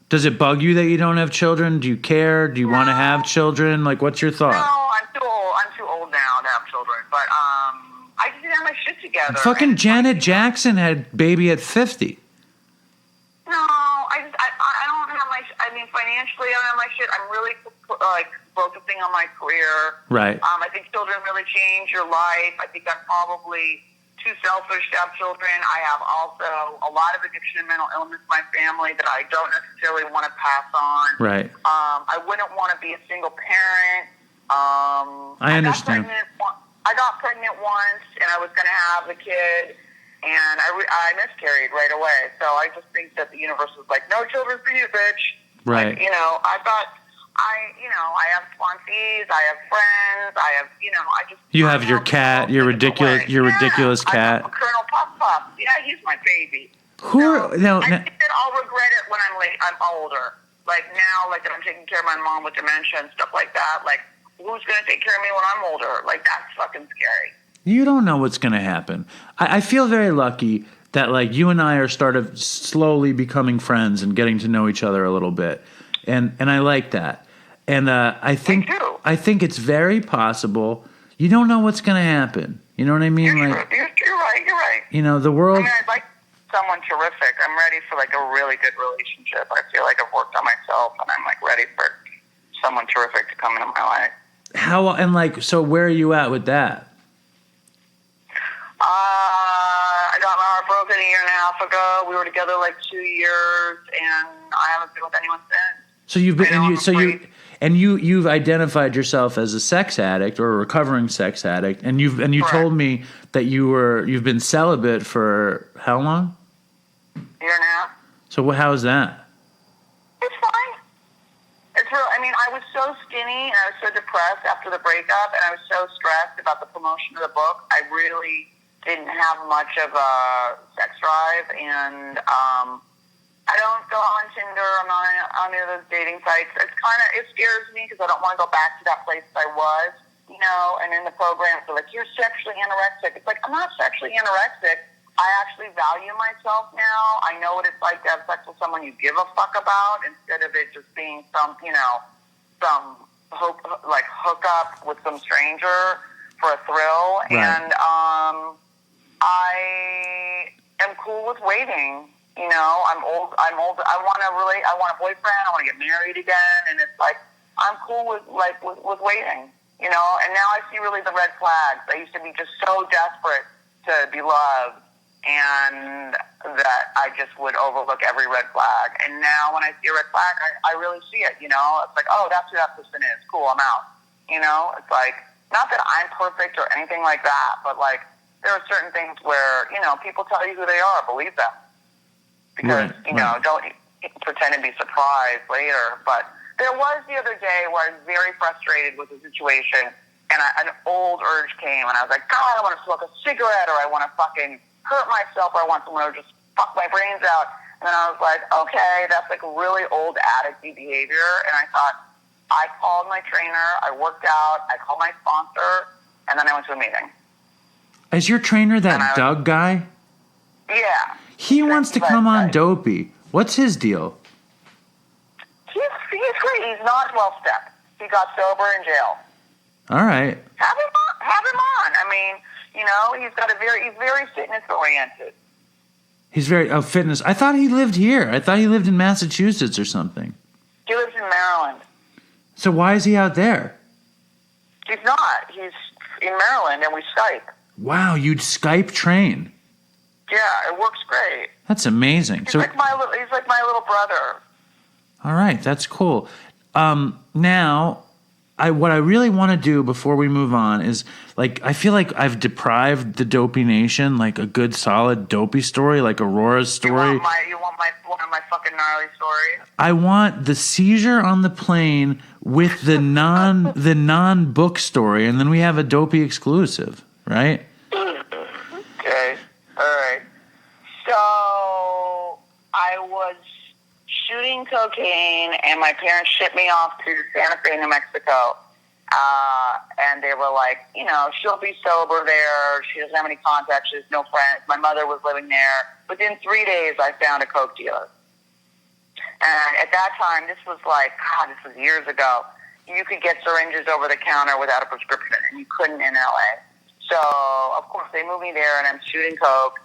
Does it bug you that you don't have children? Do you care? Do you want to have children? What's your thought? No, I'm too old now to have children. But I just didn't have my shit together. Fucking Janet Jackson had baby at 50. No, I don't have my. Financially, I don't have my shit. I'm really focusing on my career. Right. I think children really change your life. I think I'm probably too selfish to have children. I have also a lot of addiction and mental illness in my family that I don't necessarily want to pass on. Right. I wouldn't want to be a single parent. I understand. I got pregnant once, and I was going to have a kid, and I miscarried right away. So I just think that the universe was like, no children for you, bitch. Right. I have sponsees, I have friends, You have your cat, your ridiculous cat. I have Colonel Puff Puff. Yeah, he's my baby. I think that I'll regret it when I'm older. Now that I'm taking care of my mom with dementia and stuff like that. Who's going to take care of me when I'm older? That's fucking scary. You don't know what's going to happen. I feel very lucky that you and I are slowly becoming friends and getting to know each other a little bit. And I like that. And I think it's very possible. You don't know what's going to happen. You know what I mean? You're right. The world. I'd like someone terrific. I'm ready for a really good relationship. I feel like I've worked on myself, and I'm ready for someone terrific to come into my life. So where are you at with that? I got my heart broken a year and a half ago. We were together 2 years, and I haven't been with anyone since. So you've identified yourself as a sex addict or a recovering sex addict, and you told me that you've been celibate for how long? Year and a half. So how's that? It's fine. It's real. I was so skinny and I was so depressed after the breakup, and I was so stressed about the promotion of the book. I really didn't have much of a sex drive, and I don't go on Tinder. I'm not on any of those dating sites. It scares me because I don't want to go back to that place I was, and in the program, they're like, you're sexually anorexic. It's I'm not sexually anorexic. I actually value myself now. I know what it's like to have sex with someone you give a fuck about instead of it just being some hookup with some stranger for a thrill. Right. And I am cool with waiting. I'm old. I want a boyfriend. I want to get married again. And it's I'm cool with waiting. you know, and now I see really the red flags. I used to be just so desperate to be loved, and that I just would overlook every red flag. And now when I see a red flag, I really see it, you know. It's like, oh, that's who that person is. Cool, I'm out. You know, it's like, not that I'm perfect or anything like that, but like, there are certain things where, you know, people tell you who they are, believe them. Because, you know, don't pretend to be surprised later. But there was the other day where I was very frustrated with the situation, and an old urge came, and I was like, God, I want to smoke a cigarette, or I want to fucking hurt myself, or I want someone to just fuck my brains out. And then I was like, okay, that's like really old addict behavior. And I thought, I called my trainer, I worked out, I called my sponsor, and then I went to a meeting. Is your trainer that Doug guy? Yeah. He wants to come on Dopey. What's his deal? He's great. He's not 12-step. He got sober in jail. All right. Have him on. I mean, you know, he's very fitness oriented. He's very fitness. I thought he lived here. I thought he lived in Massachusetts or something. He lives in Maryland. So why is he out there? He's not. He's in Maryland, and we Skype. Wow, you'd Skype train. Yeah, it works great. That's amazing. He's like my little brother. All right, that's cool. Now, what I really want to do before we move on is, like, I feel like I've deprived the Dopey Nation, like, a good, solid Dopey story, like Aurora's story. You want one of my fucking gnarly stories? I want the seizure on the plane with the non-book story, and then we have a Dopey exclusive, right? Okay, all right. So I was shooting cocaine, and my parents shipped me off to Santa Fe, New Mexico. And they were like, you know, she'll be sober there. She doesn't have any contacts. She has no friends. My mother was living there. Within 3 days, I found a coke dealer. And at that time, this was years ago, you could get syringes over the counter without a prescription, and you couldn't in LA. So, of course, they moved me there, and I'm shooting coke.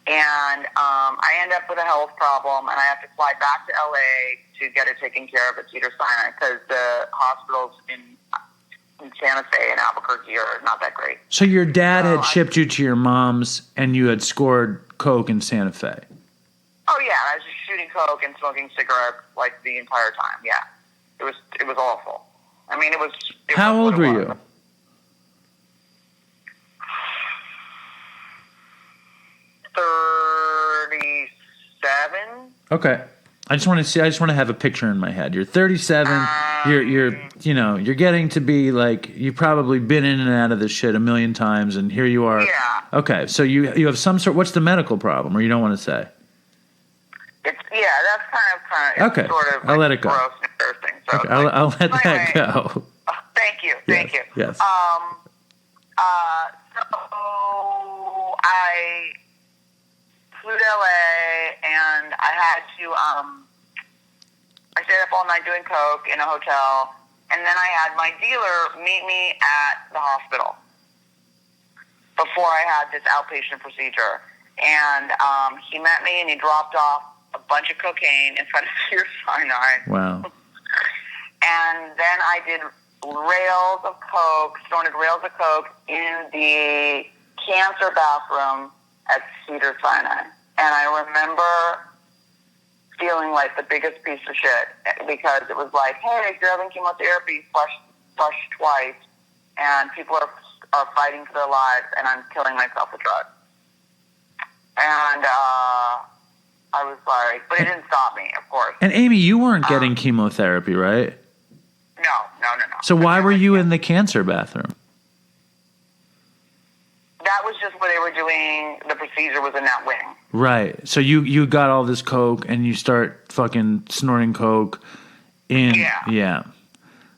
And I end up with a health problem, and I have to fly back to LA to get it taken care of at Cedars-Sinai because the hospitals in Santa Fe and Albuquerque are not that great. So your dad had shipped you to your mom's, and you had scored coke in Santa Fe. Oh yeah, I was just shooting coke and smoking cigarettes like the entire time. Yeah, it was awful. I mean, it was. How old were you? 37. Okay. I just want to have a picture in my head. You're 37. You're getting to be like, you've probably been in and out of this shit a million times, and here you are. Yeah. Okay. So you have some sort. What's the medical problem, or you don't want to say? That's kind of. Okay. Sort of. I'll let it go. Gross and embarrassing. So Okay. I'll let that go. Thank you. Yes. So I flew to LA, and I had to, I stayed up all night doing coke in a hotel, and then I had my dealer meet me at the hospital before I had this outpatient procedure. And he met me, and he dropped off a bunch of cocaine in front of Cedars-Sinai. Wow. And then I did snorted rails of coke in the cancer bathroom at Cedars-Sinai. And I remember feeling like the biggest piece of shit because it was like, hey, if you're having chemotherapy, flush twice, and people are fighting for their lives, and I'm killing myself with drugs. And I was like, but it didn't stop me, of course. And Amy, you weren't getting chemotherapy, right? No. So why were you in the cancer bathroom? That was just where they were doing the procedure, was in that wing. Right. So you got all this coke, and you start fucking snorting coke in. Yeah.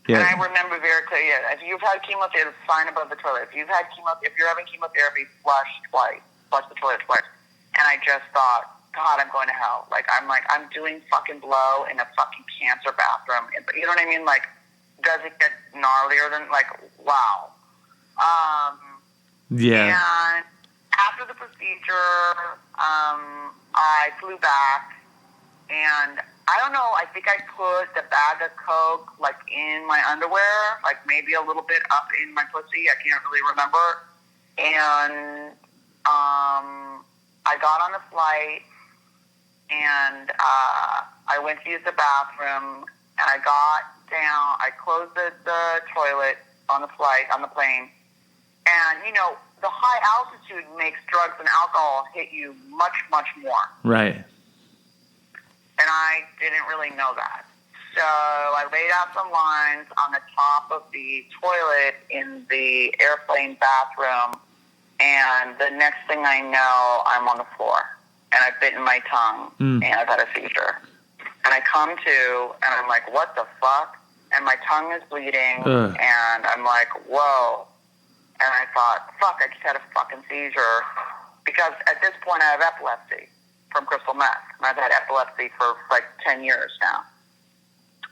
And I remember very clearly, if you've had chemotherapy, sign above the toilet. If you're having chemotherapy, flush the toilet twice. And I just thought, God, I'm going to hell. I'm doing fucking blow in a fucking cancer bathroom. You know what I mean? Like, does it get gnarlier than, wow. Yeah. And after the procedure, I flew back, and I don't know. I think I put the bag of Coke like in my underwear, like maybe a little bit up in my pussy. I can't really remember. And I got on the flight, and I went to use the bathroom, and I got down. I closed the toilet on the flight, on the plane. And, you know, the high altitude makes drugs and alcohol hit you much, much more. Right. And I didn't really know that. So I laid out some lines on the top of the toilet in the airplane bathroom, and the next thing I know, I'm on the floor, and I've bitten my tongue, and I've had a seizure. And I come to, and I'm like, what the fuck? And my tongue is bleeding, and I'm like, whoa. And I thought, fuck, I just had a fucking seizure. Because at this point, I have epilepsy from crystal meth. And I've had epilepsy for like 10 years now.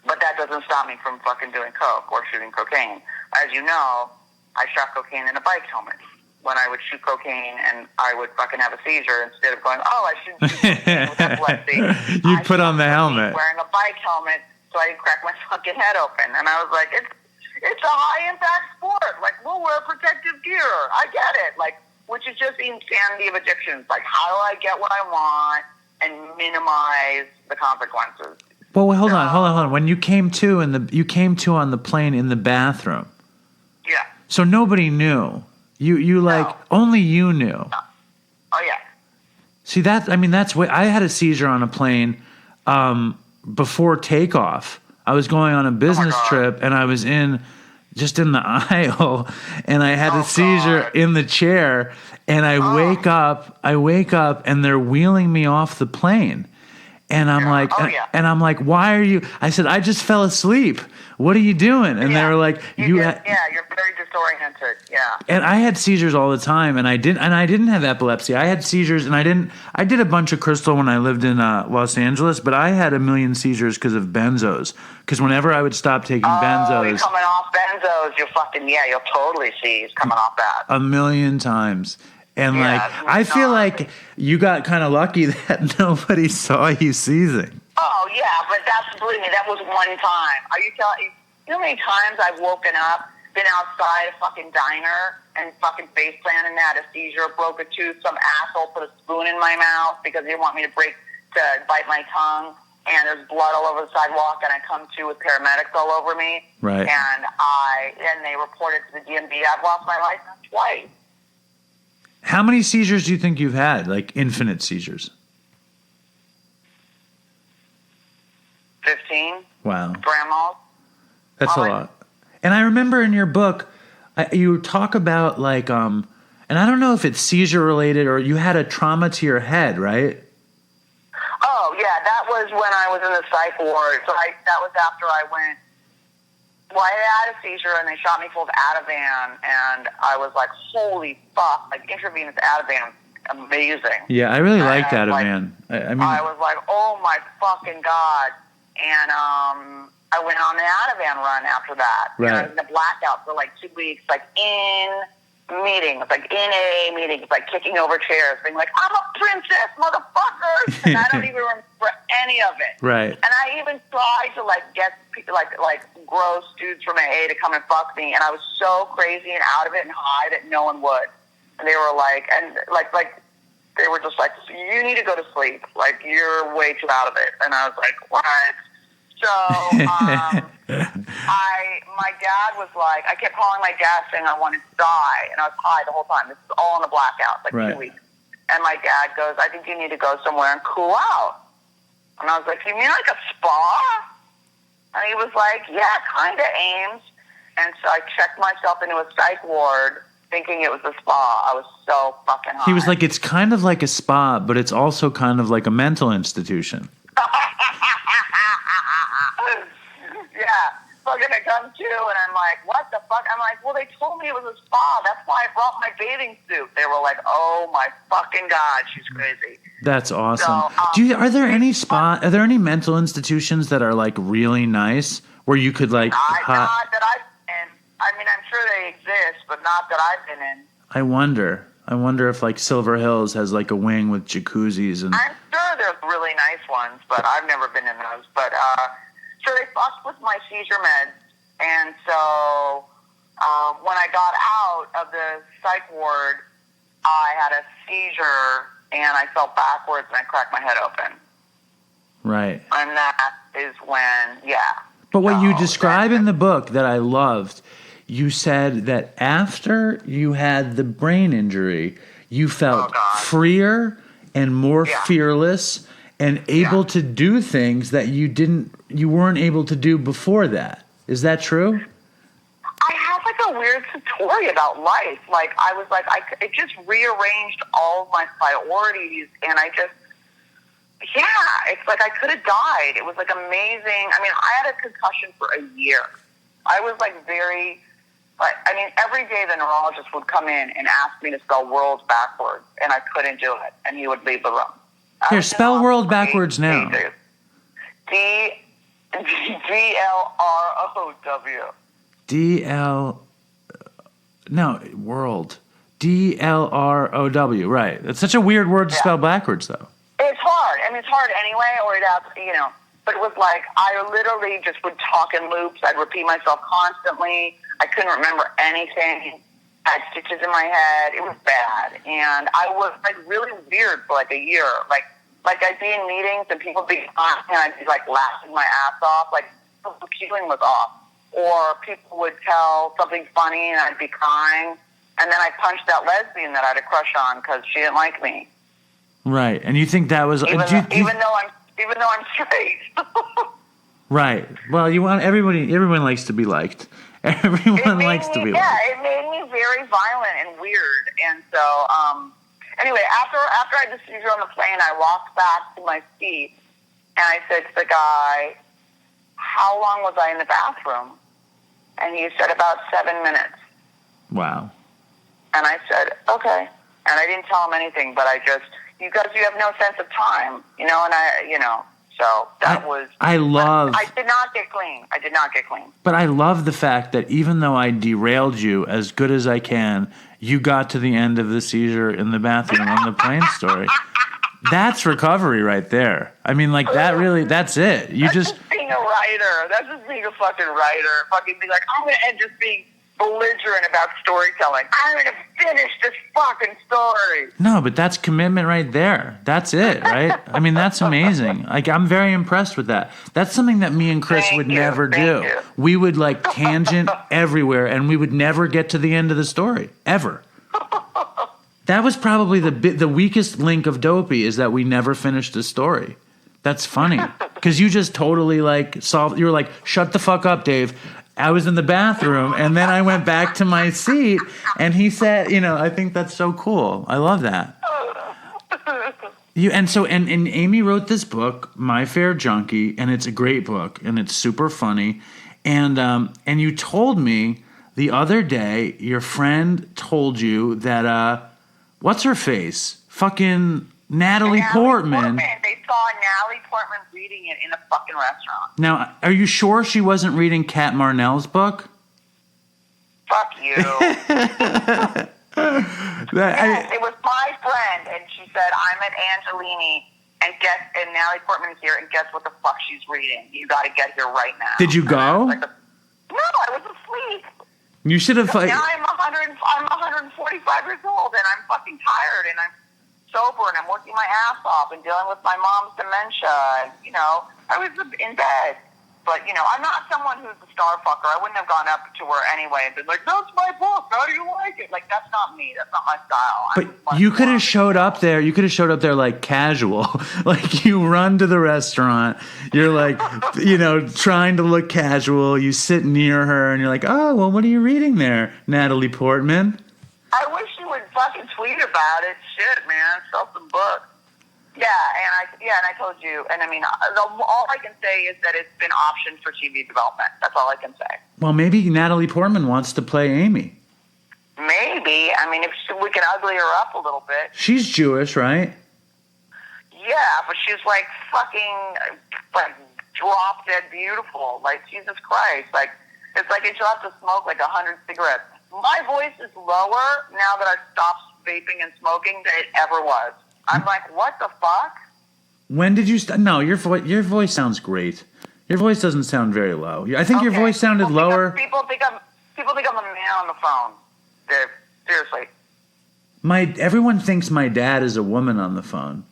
But that doesn't stop me from fucking doing coke or shooting cocaine. As you know, I shot cocaine in a bike helmet. When I would shoot cocaine and I would fucking have a seizure, instead of going, oh, I shouldn't shoot cocaine with epilepsy. You'd put on the helmet. Wearing a bike helmet so I didn't crack my fucking head open. And I was like, it's a high-impact sport. Like, we'll wear protective gear. I get it. Like, which is just the insanity of addictions. Like, how do I get what I want and minimize the consequences? Well, hold on. When you came to on the plane in the bathroom. Yeah. So nobody knew. You like No. only you knew. No. Oh yeah. See that's what I had a seizure on a plane before takeoff. I was going on a business trip, and I was just in the aisle, and I had a seizure in the chair, and I wake up, and they're wheeling me off the plane. And I'm and I'm like, why are you? I said, I just fell asleep. What are you doing? And they were like, you're very disoriented. Yeah. And I had seizures all the time, and I didn't have epilepsy. I had seizures, and I did a bunch of crystal when I lived in Los Angeles, but I had a million seizures because of benzos. Because whenever I would stop taking benzos, you're coming off benzos, you'll totally seize coming off that. A million times. And I feel like you got kind of lucky that nobody saw you seizing. Oh yeah, but believe me, that was one time. You know how many times I've woken up, been outside a fucking diner, and fucking face planted and had a seizure, broke a tooth, some asshole put a spoon in my mouth because they didn't want me to bite my tongue, and there's blood all over the sidewalk, and I come to with paramedics all over me. Right. And they reported to the DMV. I've lost my license twice. How many seizures do you think you've had? Like infinite seizures? 15. Wow. Grandmas. That's a lot. And I remember in your book, you talk about and I don't know if it's seizure related or you had a trauma to your head, right? Oh yeah, that was when I was in the psych ward. So that was after I went. Well, I had a seizure and they shot me full of Ativan, and I was like, holy fuck! Like intravenous Ativan, amazing. Yeah, I really like Ativan. I was like, oh my fucking god! And I went on an Ativan run after that. Right. And I was in a blackout for like 2 weeks, like in meetings, like in AA meetings, like kicking over chairs, being like, I'm a princess, motherfuckers! And I don't even remember any of it. Right. And I even tried to like get people like gross dudes from AA to come and fuck me, and I was so crazy and out of it and high that no one would. And they were like, they were just like, you need to go to sleep. Like, you're way too out of it. And I was like, what? So, my dad was like, I kept calling my dad saying I wanted to die, and I was high the whole time. This is all in a blackout, like 2 weeks. And my dad goes, I think you need to go somewhere and cool out. And I was like, you mean like a spa? And he was like, yeah, kind of, Ames. And so I checked myself into a psych ward thinking it was a spa. I was so fucking high. He was like, it's kind of like a spa, but it's also kind of like a mental institution. Yeah. Fucking I come to, and I'm like, what the fuck? I'm like, well, they told me it was a spa. That's why I brought my bathing suit. They were like, oh my fucking God, she's crazy. That's awesome. So, are there any mental institutions that are like really nice where you could like? Not that I've been in. I mean, I'm sure they exist, but not that I've been in. I wonder. I wonder if like Silver Hills has like a wing with jacuzzis and. I'm sure there's really nice ones, but I've never been in those. But so they fucked with my seizure meds, and so when I got out of the psych ward, I had a seizure and I fell backwards and I cracked my head open. Right. And that is when, But what you describe in the book that I loved, you said that after you had the brain injury, you felt freer and more fearless and able to do things that you weren't able to do before that. Is that true? I had like a weird story about life. Like I was like, it just rearranged all of my priorities, and it's like I could have died. It was like amazing. I mean, I had a concussion for a year. I was like every day the neurologist would come in and ask me to spell world backwards, and I couldn't do it, and he would leave the room. Here, spell world backwards now. DLROW. World. DLROW, right. It's such a weird word to spell backwards, though. It's hard. I mean, it's hard anyway, or but it was like I literally just would talk in loops. I'd repeat myself constantly. I couldn't remember anything. I had stitches in my head. It was bad. And I was like really weird for like a year. Like I'd be in meetings and people would be on and I'd be like laughing my ass off. Like the cueing was off. Or people would tell something funny and I'd be crying. And then I punched that lesbian that I had a crush on because she didn't like me. Right. And you think that was even though I'm straight. Right. Well, everyone likes to be liked. Everyone likes to be liked. Yeah, it made me very violent and weird. And so, anyway, after I had the seizure on the plane, I walked back to my seat and I said to the guy, how long was I in the bathroom? And he said about 7 minutes. Wow. And I said, okay. And I didn't tell him anything, but you have no sense of time, and so that was... I did not get clean. But I love the fact that even though I derailed you as good as I can, you got to the end of the seizure in the bathroom on the plane story. That's recovery right there. I mean, like, that's it. That's just being a writer. That's just being a fucking writer. Fucking be like, I'm going to end just being belligerent about storytelling. I'm going to finish this fucking story. No, but that's commitment right there. That's it, right? I mean, that's amazing. Like, I'm very impressed with that. That's something that me and Chris would never do. We would, like, tangent everywhere, and we would never get to the end of the story, ever. That was probably the weakest link of Dopey, is that we never finished the story. That's funny. Because you just totally, like, you were like, shut the fuck up, Dave. I was in the bathroom, and then I went back to my seat, and he said, I think that's so cool. I love that. And Amy wrote this book, My Fair Junkie, and it's a great book, and it's super funny. And you told me the other day, your friend told you that, what's her face? Fucking Natalie Portman. They saw Natalie Portman reading it in a fucking restaurant. Now, are you sure she wasn't reading Kat Marnell's book? Fuck you. It was my friend, and she said, I'm at Angelini, and Natalie Portman's here, and guess what the fuck she's reading? You got to get here right now. Did you go? No, I was asleep. You should have... Now I'm 145 years old, and I'm fucking tired, and I'm sober, and I'm working my ass off and dealing with my mom's dementia. And, I was in bed. But, I'm not someone who's a star fucker. I wouldn't have gone up to her anyway and been like, that's my book. How do you like it? Like, that's not me. That's not my style. But you could have showed up there. You could have showed up there, like, casual. Like, you run to the restaurant. You're, like, trying to look casual. You sit near her, and you're like, oh, well, what are you reading there, Natalie Portman? I wish you would fucking tweet about it. Shit, man. Sell some books. Yeah, and I told you, and I mean, all I can say is that it's been optioned for TV development. That's all I can say. Well, maybe Natalie Portman wants to play Amy. Maybe. I mean, if we can ugly her up a little bit. She's Jewish, right? Yeah, but she's like fucking, like, drop dead beautiful. Like, Jesus Christ. Like, it's like she'll have to smoke like 100 cigarettes. My voice is lower now that I've stopped vaping and smoking that it ever was. I'm like, what the fuck? When did you No, your voice sounds great. Your voice doesn't sound very low. I think your voice sounded lower. People think I'm a man on the phone. Seriously. Everyone thinks my dad is a woman on the phone.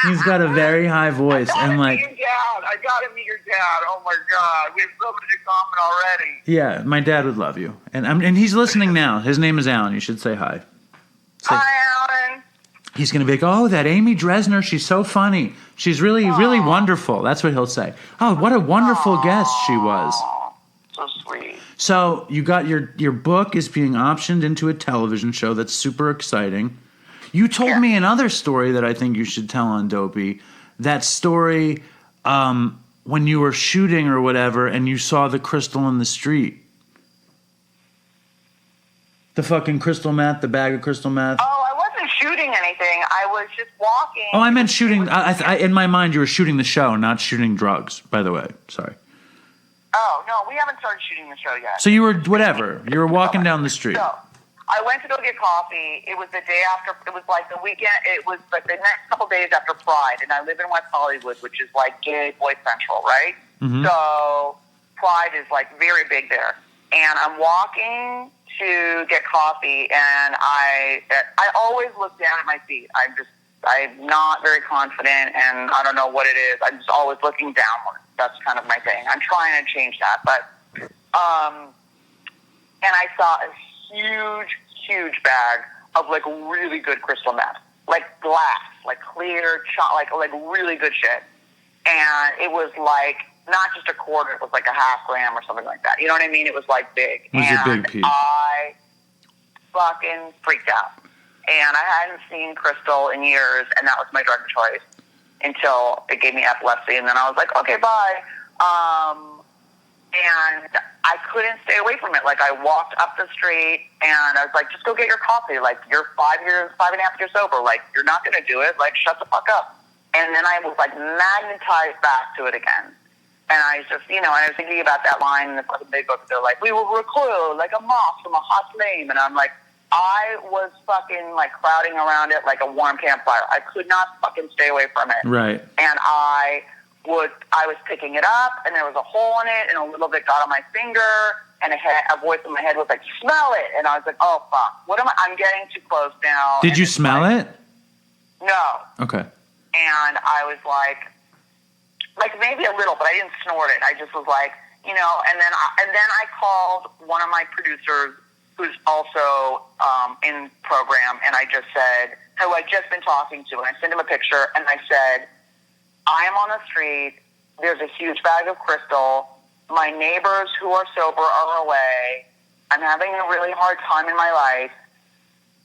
He's got a very high voice, and like. I gotta meet your dad. Oh my god, we have so much in common already. Yeah, my dad would love you, and he's listening now. His name is Alan. You should say hi. Hi, Alan. He's gonna be like, oh, that Amy Dresner. She's so funny. She's really wonderful. That's what he'll say. Oh, what a wonderful guest she was. So sweet. So you got your book is being optioned into a television show. That's super exciting. You told me another story that I think you should tell on Dopey. That story when you were shooting or whatever and you saw the crystal in the street. The fucking crystal meth, the bag of crystal meth. Oh, I wasn't shooting anything. I was just walking. Oh, I meant shooting. In my mind, you were shooting the show, not shooting drugs, by the way. Sorry. Oh, no, we haven't started shooting the show yet. So you were, whatever. You were walking down the street. So, I went to go get coffee. It was the day after, it was like the weekend, it was like the next couple days after Pride, and I live in West Hollywood, which is like gay boy central, right? Mm-hmm. So Pride is like very big there. And I'm walking to get coffee, and I always look down at my feet. I'm not very confident, and I don't know what it is. I'm just always looking downward. That's kind of my thing. I'm trying to change that, but, and I saw a huge bag of like really good crystal meth, like glass, like clear, like really good shit. And it was like not just a quarter; it was like a half gram or something like that. You know what I mean? It was like big. It was a big piece. I fucking freaked out, and I hadn't seen crystal in years, and that was my drug of choice until it gave me epilepsy, and then I was like, okay, bye. And I couldn't stay away from it. Like, I walked up the street, and I was like, just go get your coffee. Like, you're 5.5 years sober. Like, you're not going to do it. Like, shut the fuck up. And then I was, like, magnetized back to it again. And I just, and I was thinking about that line in the fucking big book. They're like, we will recoil like a moth from a hot flame. And I'm like, I was fucking, like, crowding around it like a warm campfire. I could not fucking stay away from it. Right. And I was picking it up, and there was a hole in it, and a little bit got on my finger, and a voice in my head was like, smell it. And I was like, oh, fuck. I'm getting too close now. Did you smell it? No. Okay. And I was like maybe a little, but I didn't snort it. I just was like, and then I called one of my producers who's also in program, and I just said, who I'd just been talking to, and I sent him a picture, and I said, I am on the street. There's a huge bag of crystal. My neighbors who are sober are away. I'm having a really hard time in my life.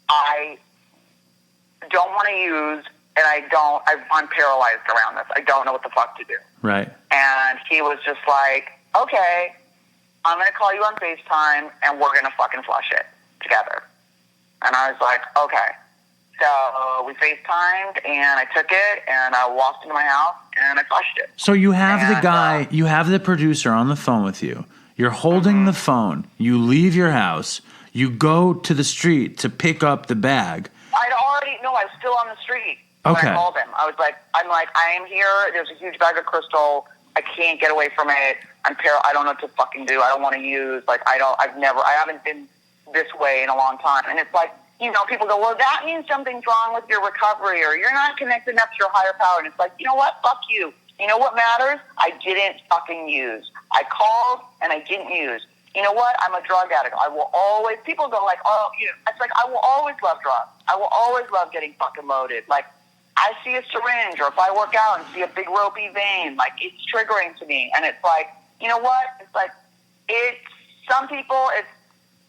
I don't want to use, and I'm paralyzed around this. I don't know what the fuck to do. Right. And he was just like, okay, I'm going to call you on FaceTime, and we're going to fucking flush it together. And I was like, okay. So we FaceTimed, and I took it, and I walked into my house, and I flushed it. So you have you have the producer on the phone with you. You're holding the phone. You leave your house. You go to the street to pick up the bag. I was still on the street when I called him. I am here. There's a huge bag of crystal. I can't get away from it. I don't know what to fucking do. I don't want to use, I haven't been this way in a long time. And it's like, people go, well, that means something's wrong with your recovery, or you're not connected enough to your higher power. And it's like, you know what? Fuck you. You know what matters? I didn't fucking use. I called, and I didn't use. You know what? I'm a drug addict. I will always, people go like, oh, it's like, I will always love drugs. I will always love getting fucking loaded. Like, I see a syringe, or if I work out and see a big ropey vein, like, it's triggering to me. And it's like, you know what? It's like, some people,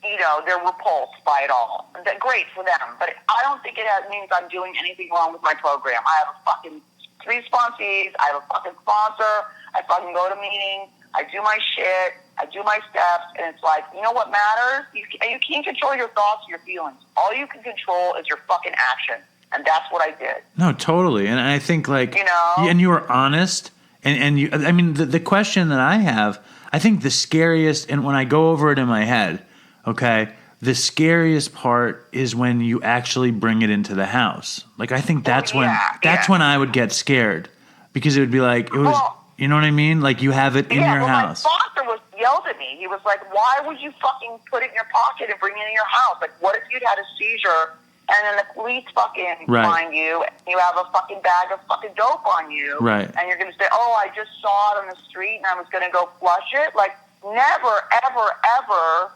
they're repulsed by it all. Great for them. But I don't think it means I'm doing anything wrong with my program. I have a fucking 3 sponsees. I have a fucking sponsor. I fucking go to meetings. I do my shit. I do my steps. And it's like, you know what matters? You can't control your thoughts or your feelings. All you can control is your fucking action. And that's what I did. No, totally. And I think, and you were honest. And you, I mean, the question that I have, I think the scariest, and when I go over it in my head, okay, the scariest part is when you actually bring it into the house. Like, I think that's when I would get scared, because it would be like, it was, you know what I mean? Like, you have it in your house. My sponsor yelled at me. He was like, why would you fucking put it in your pocket and bring it in your house? Like, what if you'd had a seizure and then the police fucking find you and you have a fucking bag of fucking dope on you? Right. And you're going to say, oh, I just saw it on the street and I was going to go flush it? Like, never, ever, ever.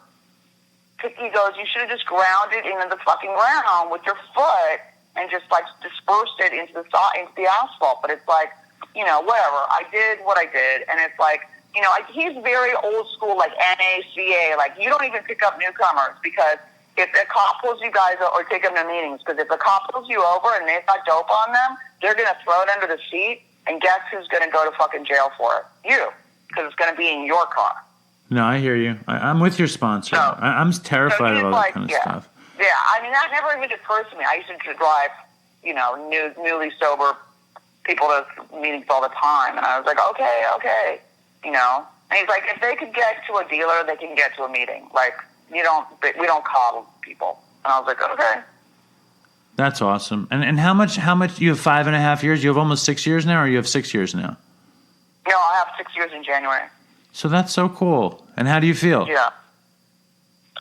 He goes, you should have just ground it into the fucking ground with your foot and just, like, dispersed it into the asphalt. But it's like, you know, whatever. I did what I did. And it's like, you know, he's very old school, like NACA. Like, you don't even pick up newcomers, because if a cop pulls you guys or take them to meetings, because if a cop pulls you over and they've got dope on them, they're going to throw it under the seat, and guess who's going to go to fucking jail for it? You, because it's going to be in your car. No, I hear you. I'm with your sponsor. So, I'm terrified of all that kind of stuff. Yeah, I mean, that never even occurs to me. I used to drive, you know, newly sober people to meetings all the time, and I was like, okay, you know. And he's like, if they could get to a dealer, they can get to a meeting. Like, we don't coddle people. And I was like, okay. That's awesome. And how much, you have 5.5 years? You have almost 6 years now, or you have 6 years now? No, I have 6 years in January. So that's so cool. And how do you feel? Yeah.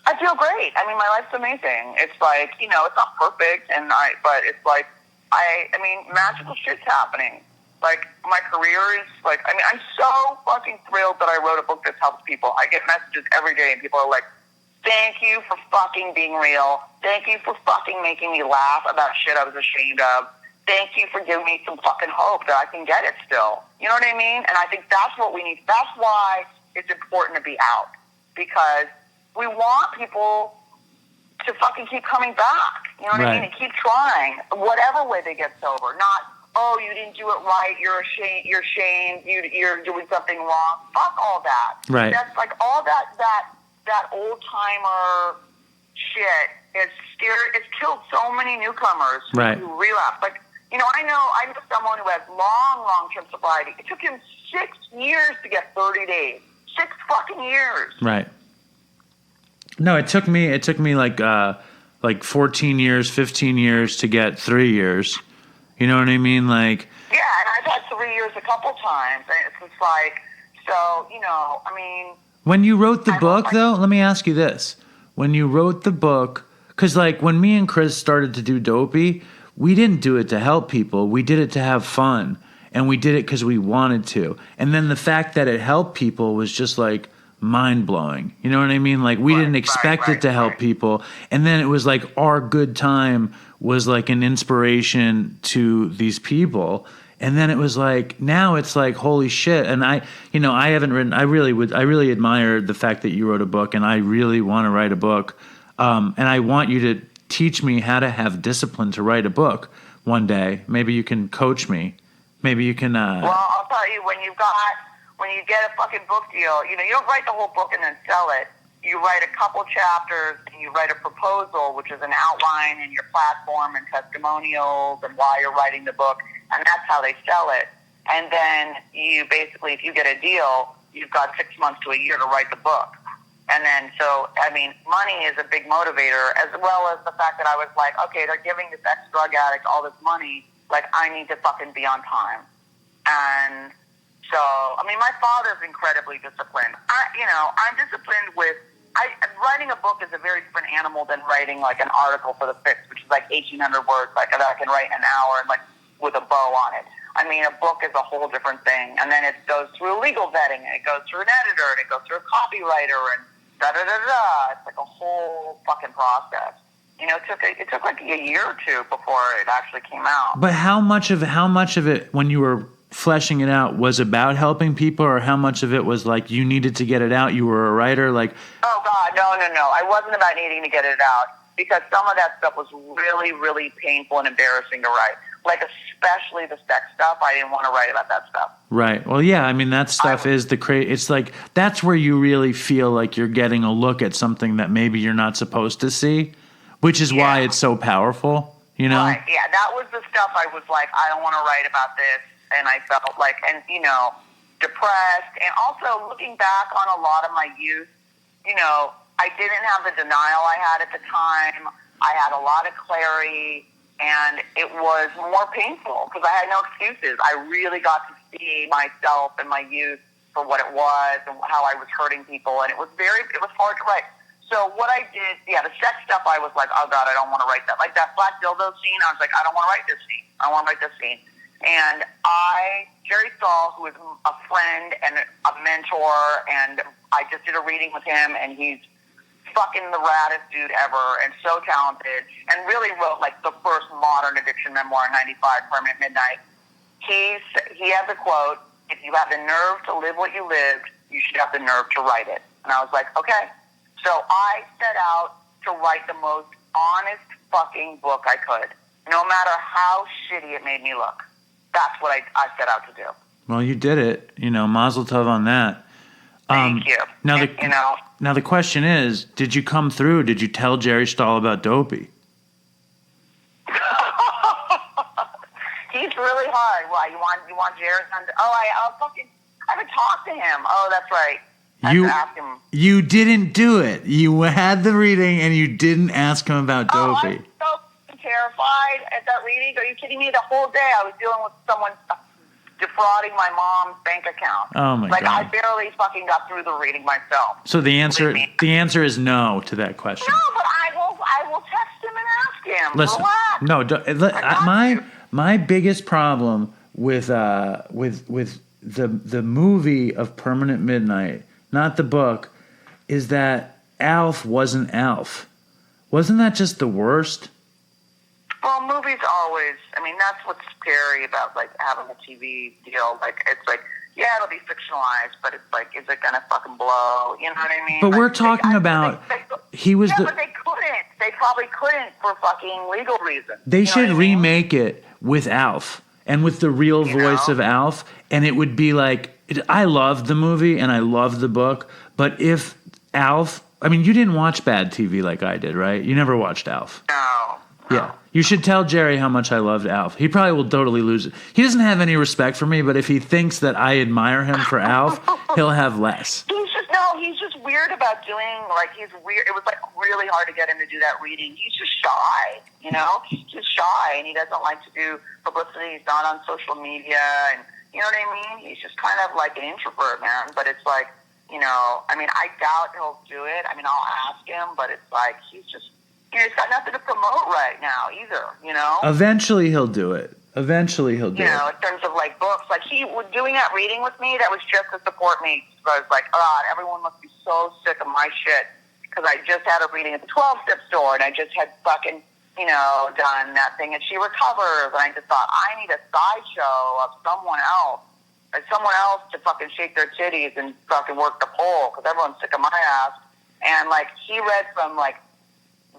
I feel great. I mean, my life's amazing. It's like, you know, it's not perfect, but it's like, I mean, magical shit's happening. Like, my career is, like, I mean, I'm so fucking thrilled that I wrote a book that helps people. I get messages every day, and people are like, thank you for fucking being real. Thank you for fucking making me laugh about shit I was ashamed of. Thank you for giving me some fucking hope that I can get it still. You know what I mean? And I think that's what we need. That's why it's important to be out, because we want people to fucking keep coming back. You know what I mean? And keep trying, whatever way they get sober. Not, oh, you didn't do it right, you're ashamed, you're doing something wrong. Fuck all that. Right. That's like all that old timer shit. It's scared. It's killed so many newcomers who relapse. Like, you know I know someone who has long-term sobriety. It took him 6 years to get 30 days. 6 fucking years. Right. No, it took me like 14 years, 15 years to get 3 years. You know what I mean? Like, yeah, and I've had 3 years a couple times. And it's just like, so, you know, I mean. When you wrote the book, though, let me ask you this. When you wrote the book, because like when me and Chris started to do Dopey, we didn't do it to help people. We did it to have fun. And we did it because we wanted to. And then the fact that it helped people was just like mind-blowing. You know what I mean? Like, we didn't expect it to help people. And then it was like our good time was like an inspiration to these people. And then it was like, now it's like, holy shit. And I really admire the fact that you wrote a book, and I really want to write a book. And I want you to teach me how to have discipline to write a book one day. Maybe you can coach me. Maybe you can. Well, I'll tell you, when you get a fucking book deal, you know, you don't write the whole book and then sell it. You write a couple chapters, and you write a proposal, which is an outline and your platform and testimonials and why you're writing the book, and that's how they sell it. And then you basically, if you get a deal, you've got 6 months to a year to write the book. And then, so, I mean, money is a big motivator, as well as the fact that I was like, okay, they're giving this ex-drug addict all this money, like, I need to fucking be on time. And so, I mean, my father's incredibly disciplined. I'm disciplined with, writing a book is a very different animal than writing, like, an article for the Fix, which is like 1,800 words, like, that I can write in an hour and, like, with a bow on it. I mean, a book is a whole different thing. And then it goes through legal vetting, and it goes through an editor, and it goes through a copywriter, and da-da-da-da. It's like a whole fucking process. You know, it took like a year or two before it actually came out. But how much of it, when you were fleshing it out, was about helping people, or how much of it was like you needed to get it out? You were a writer, like. Oh God, no. I wasn't about needing to get it out, because some of that stuff was really, really painful and embarrassing to write. Like, especially the sex stuff, I didn't want to write about that stuff. Right. Well, yeah. I mean, that stuff is it's like that's where you really feel like you're getting a look at something that maybe you're not supposed to see, which is why it's so powerful. You know. Right. Yeah. That was the stuff I was like, I don't want to write about this. And I felt like, and, you know, depressed. And also looking back on a lot of my youth, you know, I didn't have the denial I had at the time. I had a lot of clarity, and it was more painful because I had no excuses. I really got to see myself and my youth for what it was and how I was hurting people, and it was hard to write. So what I did, the sex stuff, I was like, oh God, I don't want to write that. Like that black dildo scene, I was like, I don't want to write this scene. I want to write this scene. And Jerry Stahl, who is a friend and a mentor, and I just did a reading with him, and he's fucking the raddest dude ever and so talented, and really wrote like the first modern addiction memoir, 95, Permanent Midnight. He has a quote, if you have the nerve to live what you lived, you should have the nerve to write it. And I was like, okay. So I set out to write the most honest fucking book I could, no matter how shitty it made me look. That's what I set out to do. Well, you did it. Mazel tov on that. Thank you. Now the question is, did you come through? Did you tell Jerry Stahl about Dopey? He's really hard. Why you want Jerry? I haven't talked to him. Oh, that's right. I have to ask him. You didn't do it. You had the reading and you didn't ask him about Dopey. I was so terrified at that reading. Are you kidding me? The whole day I was dealing with someone defrauding my mom's bank account. Oh my God. I barely fucking got through the reading myself. So the answer is no to that question. No, but I will text him and ask him. Listen, relax. My biggest problem with the movie of Permanent Midnight, not the book, is that Alf wasn't Alf. Wasn't that just the worst? Well, movies always, that's what's scary about, having a TV deal. It's it'll be fictionalized, but it's is it going to fucking blow? You know what I mean? But we're talking about, he was but they couldn't. They probably couldn't for fucking legal reasons. They should remake it with Alf and with the real voice of Alf, and it would be I loved the movie and I loved the book, but if Alf, you didn't watch bad TV like I did, right? You never watched Alf. No. Yeah. You should tell Jerry how much I loved Alf. He probably will totally lose it. He doesn't have any respect for me, but if he thinks that I admire him for Alf, he'll have less. He's just weird about doing, he's weird. It was, really hard to get him to do that reading. He's just shy, He's just shy, and he doesn't like to do publicity. He's not on social media, and you know what I mean? He's just kind of like an introvert, man. But it's I doubt he'll do it. I'll ask him, but it's he's got nothing to promote right now either, Eventually he'll do it. In terms of books. He was doing that reading with me, that was just to support me. So I was like, God, everyone must be so sick of my shit. Because I just had a reading at the 12-step store, and I just had fucking, done that thing, and she recovers. And I just thought, I need a sideshow of someone else. To fucking shake their titties and fucking work the pole, because everyone's sick of my ass. And, he read from,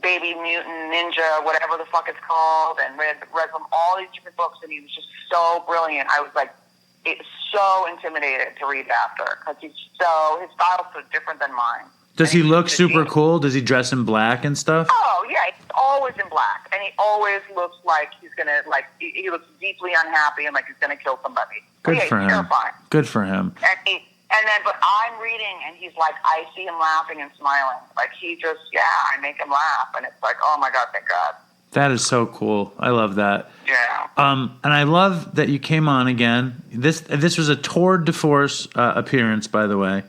Baby Mutant Ninja, whatever the fuck it's called, and read from all these different books, and he was just so brilliant. I was so intimidated to read after, because his style's so different than mine. Does he look super cool? Does he dress in black and stuff? Oh, yeah, he's always in black, and he always looks like he's gonna, he looks deeply unhappy and he's gonna kill somebody. Good for him. Terrifying. Good for him. But I'm reading, and he's I see him laughing and smiling. I make him laugh, and it's oh my God, thank God. That is so cool. I love that. Yeah. And I love that you came on again. This was a tour de force appearance, by the way.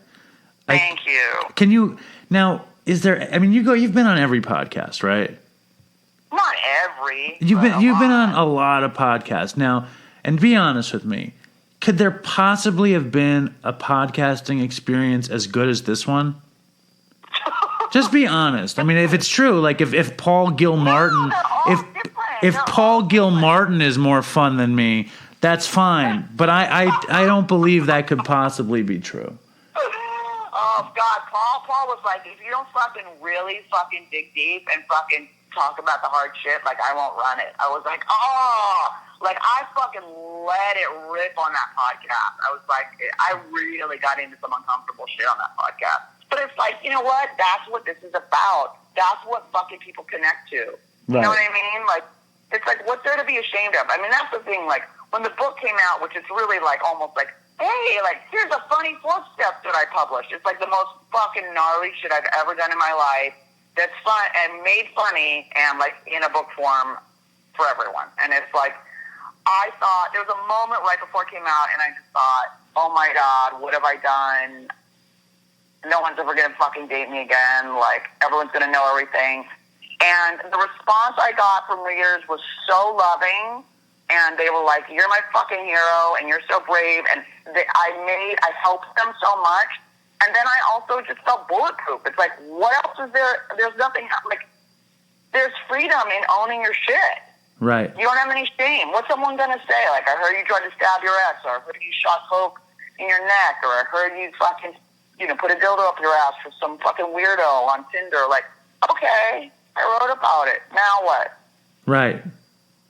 Thank you. Can you now? Is there? You've been on every podcast, right? Not every. You've been on a lot of podcasts now, and be honest with me. Could there possibly have been a podcasting experience as good as this one? Just be honest. If it's true, if Paul Gilmartin, if Paul Gilmartin is more fun than me, that's fine. But I don't believe that could possibly be true. Oh God, Paul was if you don't fucking really fucking dig deep and fucking talk about the hard shit, I won't run it. I was I fucking let it rip on that podcast. I was I really got into some uncomfortable shit on that podcast. But it's you know what? That's what this is about. That's what fucking people connect to. Right. You know what I mean? It's what's there to be ashamed of? That's the thing. When the book came out, which is really almost hey, like, here's a funny 4-step that I published. It's like the most fucking gnarly shit I've ever done in my life. That's fun and made funny and like in a book form for everyone. And it's like, I thought there was a moment right before it came out, and I just thought, oh my God, what have I done? No one's ever gonna fucking date me again. Like, everyone's gonna know everything. And the response I got from readers was so loving, and they were like, "You're my fucking hero, and you're so brave." And I helped them so much. And then I also just felt bulletproof. It's like, what else is there? There's nothing, like, there's freedom in owning your shit. Right. You don't have any shame. What's someone going to say? Like, I heard you tried to stab your ex, or I heard you shot coke in your neck, or I heard you fucking, put a dildo up your ass for some fucking weirdo on Tinder. Like, okay, I wrote about it. Now what? Right.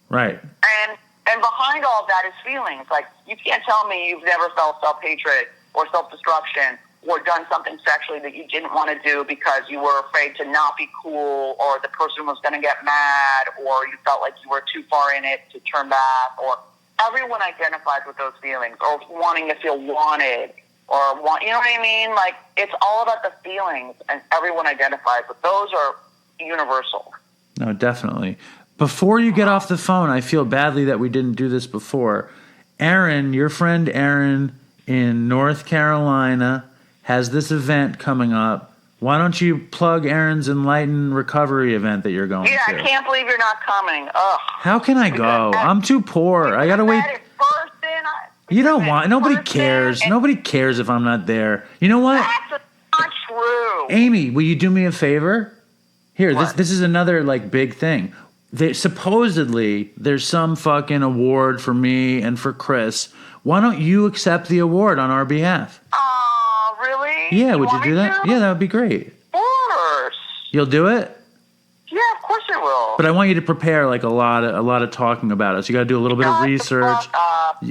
Right. And behind all of that is feelings. Like, you can't tell me you've never felt self-hatred or self-destruction or done something sexually that you didn't want to do because you were afraid to not be cool, or the person was going to get mad, or you felt like you were too far in it to turn back, or everyone identifies with those feelings, or wanting to feel wanted, or you know what I mean? Like, it's all about the feelings, and everyone identifies with those. Are universal. No, definitely. Before you get off the phone, I feel badly that we didn't do this before. Aaron, your friend Aaron in North Carolina, has this event coming up. Why don't you plug Aaron's Enlightened Recovery event that you're going to? Yeah, I can't believe you're not coming. Ugh. How can I go? I'm too poor. I gotta wait. You don't want. Nobody cares. Nobody cares if I'm not there. You know what? That's not true. Amy, will you do me a favor? Here, this is another like big thing. Supposedly there's some fucking award for me and for Chris. Why don't you accept the award on our behalf? Really? Yeah, would you do that? Yeah, that would be great. Of course. You'll do it? Yeah, of course I will. But I want you to prepare like a lot of talking about us. You got to do a little bit of research.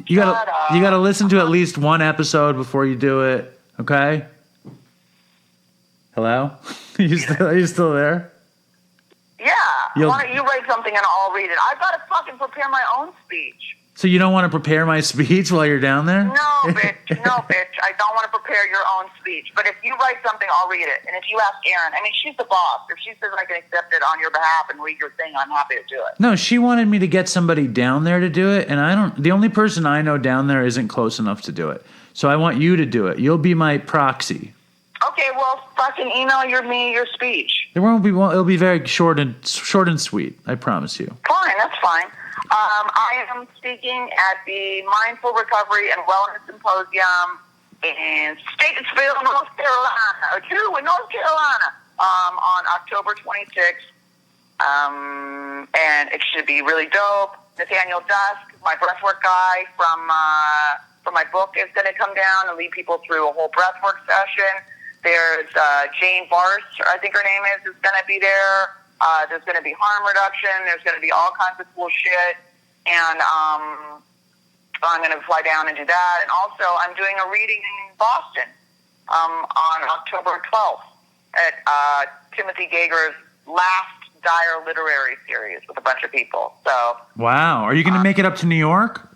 You got to listen to at least one episode before you do it. Okay? Hello? Are you still there? Yeah. Why don't you write something and I'll read it? I've got to fucking prepare my own speech. So you don't want to prepare my speech while you're down there? No, bitch. No, bitch. I don't want to prepare your own speech. But if you write something, I'll read it. And if you ask Erin, I mean, she's the boss. If she says I can accept it on your behalf and read your thing, I'm happy to do it. No, she wanted me to get somebody down there to do it, and the only person I know down there isn't close enough to do it. So I want you to do it. You'll be my proxy. Okay, well, fucking email me your speech. It'll be very short and sweet. I promise you. Fine, that's fine. I am speaking at the Mindful Recovery and Wellness Symposium in Statesville, North Carolina, on October 26th. And it should be really dope. Nathaniel Dusk, my breathwork guy from my book, is going to come down and lead people through a whole breathwork session. There's Jane Bars, I think her name is going to be there. There's going to be harm reduction. There's going to be all kinds of cool shit. And I'm going to fly down and do that. And also, I'm doing a reading in Boston on October 12th at Timothy Gager's last Dire Literary Series with a bunch of people. So. Wow. Are you going to make it up to New York?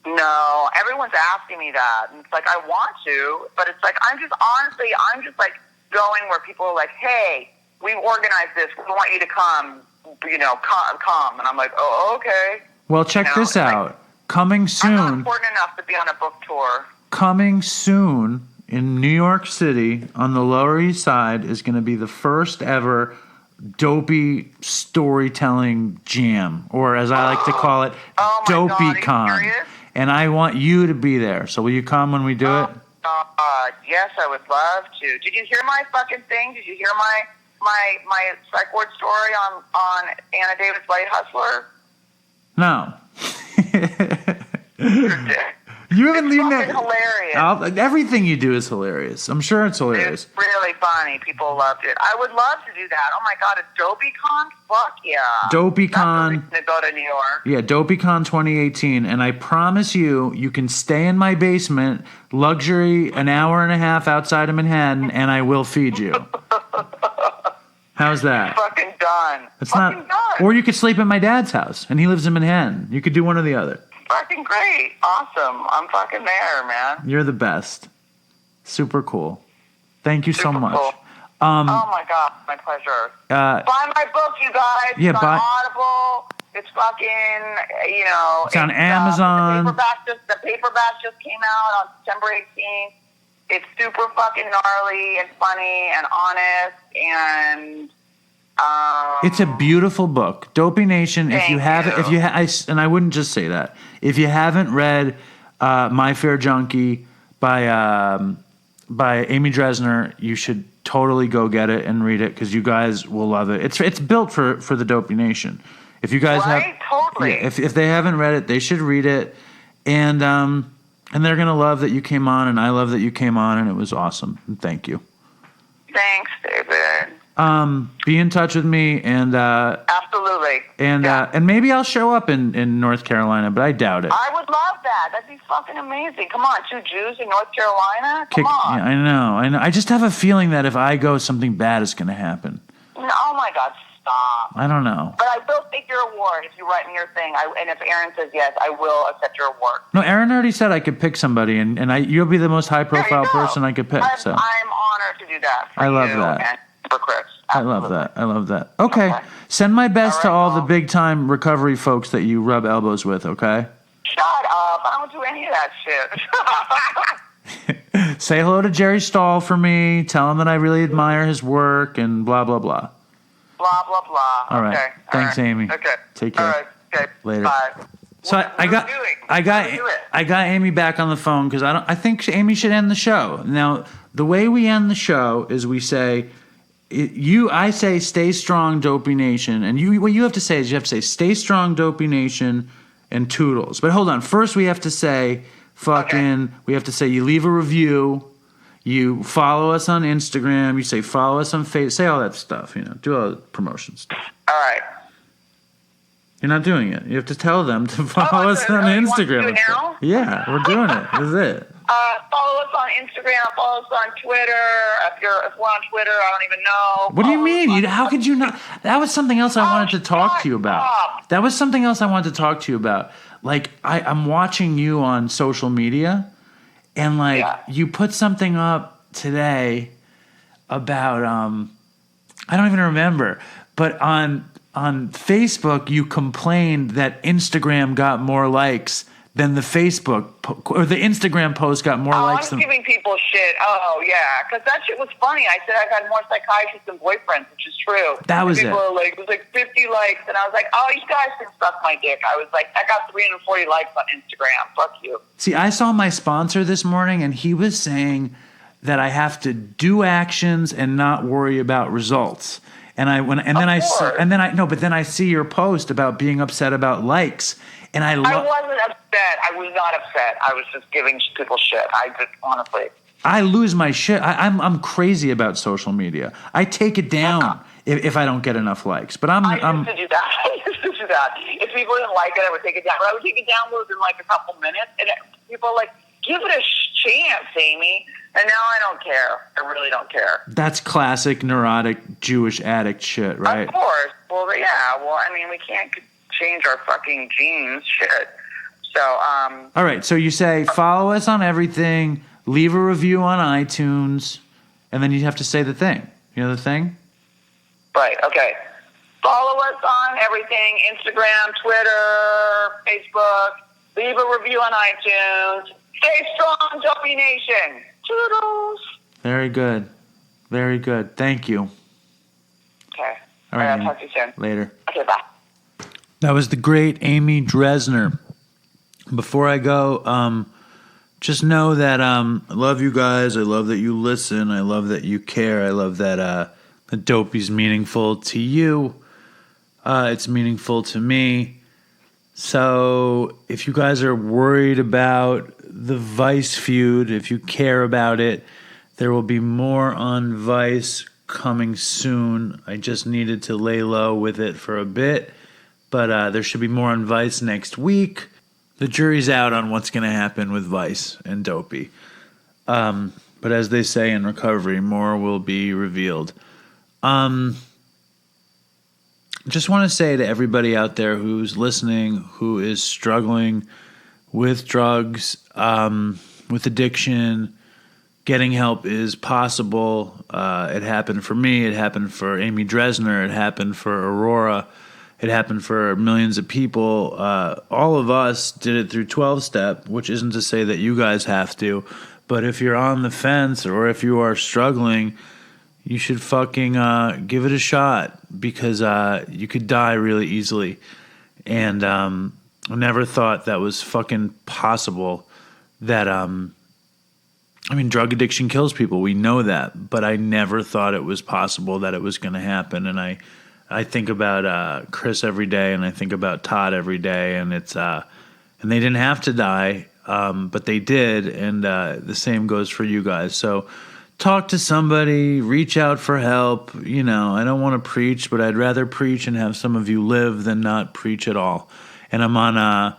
No. Everyone's asking me that. And it's like, I want to. But it's like, I'm just like going where people are like, hey, we've organized this. We want you to come, come. And I'm like, oh, okay. Well, check this out. Like, coming soon. I'm not important enough to be on a book tour. Coming soon in New York City on the Lower East Side is going to be the first ever Dopey storytelling jam, or as I like to call it, Dopey Con. And I want you to be there. So will you come when we do it? Yes, I would love to. Did you hear my fucking thing? Did you hear my psych ward story on Anna Davis Light Hustler? No. You haven't seen that. It's hilarious. Everything you do is hilarious. I'm sure it's hilarious. It's really funny. People loved it. I would love to do that. Oh my God, it's DopeyCon? Fuck yeah. DopeyCon. To go to New York. Yeah, DopeyCon 2018. And I promise you can stay in my basement, luxury, an hour and a half outside of Manhattan, and I will feed you. How's that? Fucking done. It's not. Or you could sleep at my dad's house, and he lives in Manhattan. You could do one or the other. fucking great. Awesome. I'm fucking there, man. You're the best. Super cool. Thank you so Super much. cool. Oh my God, my pleasure. Buy my book, you guys. Yeah, it's on Audible. It's fucking, It's on Amazon. The paperback just came out on September 18th. It's super fucking gnarly and funny and honest and. It's a beautiful book, Dopey Nation. And I wouldn't just say that. If you haven't read My Fair Junkie by Amy Dresner, you should totally go get it and read it because you guys will love it. It's built for the Dopey Nation. If you guys totally. if they haven't read it, they should read it, and they're gonna love that you came on, and I love that you came on, and it was awesome. And thank you. Thanks, David. Be in touch with me, and absolutely, and maybe I'll show up in North Carolina, but I doubt it. I would love that. That'd be fucking amazing. Come on, 2 Jews in North Carolina. Come on. Yeah, I know. I just have a feeling that if I go, something bad is going to happen. Oh my God, stop. I don't know. But I will take your award if you write me your thing. And if Aaron says yes, I will accept your award. No, Aaron already said I could pick somebody, and you'll be the most high-profile person I could pick. I'm honored to do that. I love that. And for Chris. Absolutely. I love that. Okay. Send my best to all the big-time recovery folks that you rub elbows with, okay? Shut up. I don't do any of that shit. Say hello to Jerry Stahl for me. Tell him that I really admire his work and blah, blah, blah. Blah, blah, blah. All right. Okay. Thanks, all right. Amy. Okay. Take care. All right. Okay. Later. Bye. So I got Amy back on the phone because I think Amy should end the show. Now, the way we end the show is we say, I say stay strong, Dopey Nation, and what you have to say is you have to say stay strong, Dopey Nation, and toodles. But hold on, first we have to say we have to say you leave a review, you follow us on Instagram, you say follow us on Facebook, say all that stuff, do all the promotion stuff. All right. You're not doing it. You have to tell them to follow us on Instagram. You want to do it now? Yeah, we're doing it. This is it. Follow us on Instagram. Follow us on Twitter. If we're on Twitter, I don't even know. What do you mean? How could you not? That was something else I wanted to talk to you about. That was something else I wanted to talk to you about. Like, I'm watching you on social media, and you put something up today about I don't even remember, but on Facebook you complained that Instagram got more likes than the or the Instagram post got more likes. I was giving people shit. Oh, yeah. Because that shit was funny. I said I've had more psychiatrists than boyfriends, which is true. That was people it. Were like, it was like 50 likes. And I was like, oh, you guys can suck my dick. I was like, I got 340 likes on Instagram. Fuck you. See, I saw my sponsor this morning, and he was saying that I have to do actions and not worry about results. And then I see your post about being upset about likes. And I wasn't upset. I was not upset. I was just giving people shit. Honestly. I lose my shit. I'm crazy about social media. I take it down if I don't get enough likes. But I used to do that. If people didn't like it, I would take it down. But I would take it down within a couple minutes. And people are like, give it a chance, Amy. And now I don't care. I really don't care. That's classic neurotic Jewish addict shit, right? Of course. Well, yeah. Well, I mean, we can't change our fucking genes, shit. So, all right. So you say follow us on everything, leave a review on iTunes, and then you have to say the thing. You know the thing? Right. Okay. Follow us on everything: Instagram, Twitter, Facebook. Leave a review on iTunes. Stay strong, Dopey Nation. Toodles. Very good. Very good. Thank you. Okay. All right. I'll talk to you soon. Later. Okay. Bye. That was the great Amy Dresner. Before I go, just know that I love you guys. I love that you listen. I love that you care. I love that the Dopey's meaningful to you. It's meaningful to me. So if you guys are worried about the Vice feud, if you care about it, there will be more on Vice coming soon. I just needed to lay low with it for a bit. But there should be more on Vice next week. The jury's out on what's going to happen with Vice and Dopey. But as they say in recovery, more will be revealed. Just want to say to everybody out there who's listening, who is struggling with drugs, with addiction, getting help is possible. It happened for me. It happened for Amy Dresner. It happened for Aurora. It happened for millions of people. All of us did it through 12-step, which isn't to say that you guys have to. But if you're on the fence or if you are struggling, you should fucking give it a shot, because you could die really easily. And I never thought that was fucking possible. That, drug addiction kills people. We know that. But I never thought it was possible that it was going to happen. And I think about Chris every day, and I think about Todd every day. And it's and they didn't have to die, but they did. And the same goes for you guys. So talk to somebody, reach out for help. I don't want to preach, but I'd rather preach and have some of you live than not preach at all. And I'm on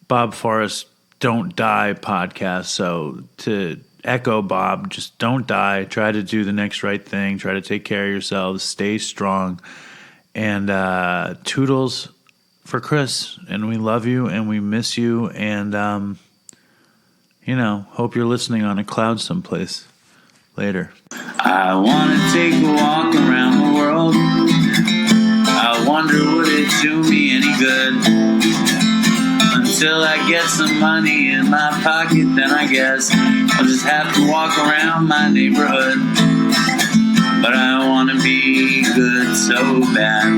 Bob Forrest's Don't Die podcast. So to echo Bob, just don't die. Try to do the next right thing. Try to take care of yourselves. Stay strong. And toodles for Chris. And we love you and we miss you. And, hope you're listening on a cloud someplace. Later. I want to take a walk around the world. I wonder would it do me any good? Until I get some money in my pocket, then I guess I'll just have to walk around my neighborhood. But I want to be good so bad.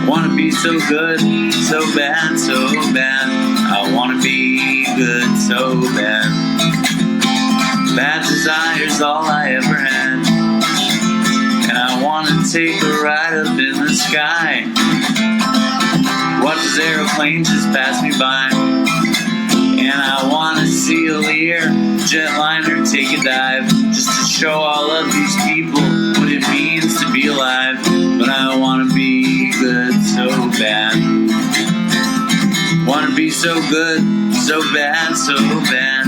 Want to be so good, so bad, so bad. I want to be good so bad. Bad desire's all I ever had. And I want to take a ride up in the sky. Watch as aeroplanes just pass me by. And I want to see a Lear jetliner take a dive, just to show all of these people what it means to be alive. But I want to be good so bad. Want to be so good, so bad, so bad.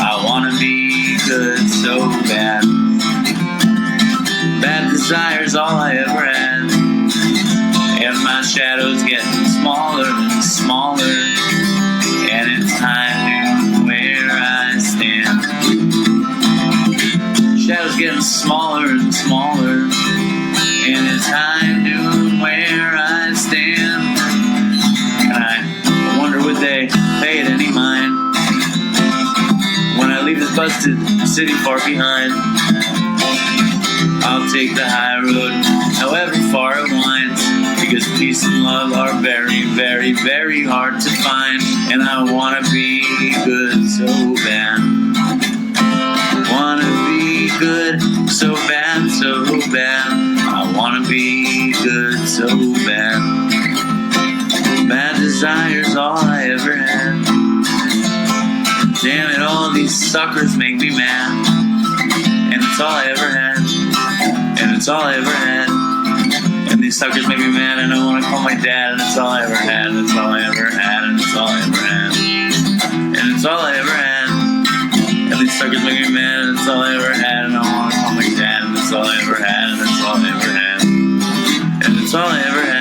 I want to be good so bad. Bad desire's all I ever had. And my shadow's getting smaller and smaller. And it's time to know where I stand. Shadow's getting smaller and smaller. And it's time to know where I stand. And I wonder would they pay it any mind when I leave this busted city far behind. I'll take the high road, however far it winds, because peace and love are very, very, very hard to find. And I want to be good so bad. Want to be good so bad, so bad. I want to be good so bad. Bad desire's all I ever had. Damn it, all these suckers make me mad. And it's all I ever had. And it's all I ever had. And these suckers make me mad, and I want to call my dad. And it's all I ever had. And it's all I ever had. And it's all I ever had. And it's all I ever had. And these suckers make me mad, and it's all I ever had. And I want to call my dad. And it's all I ever had. And it's all I ever had. And it's all I ever had.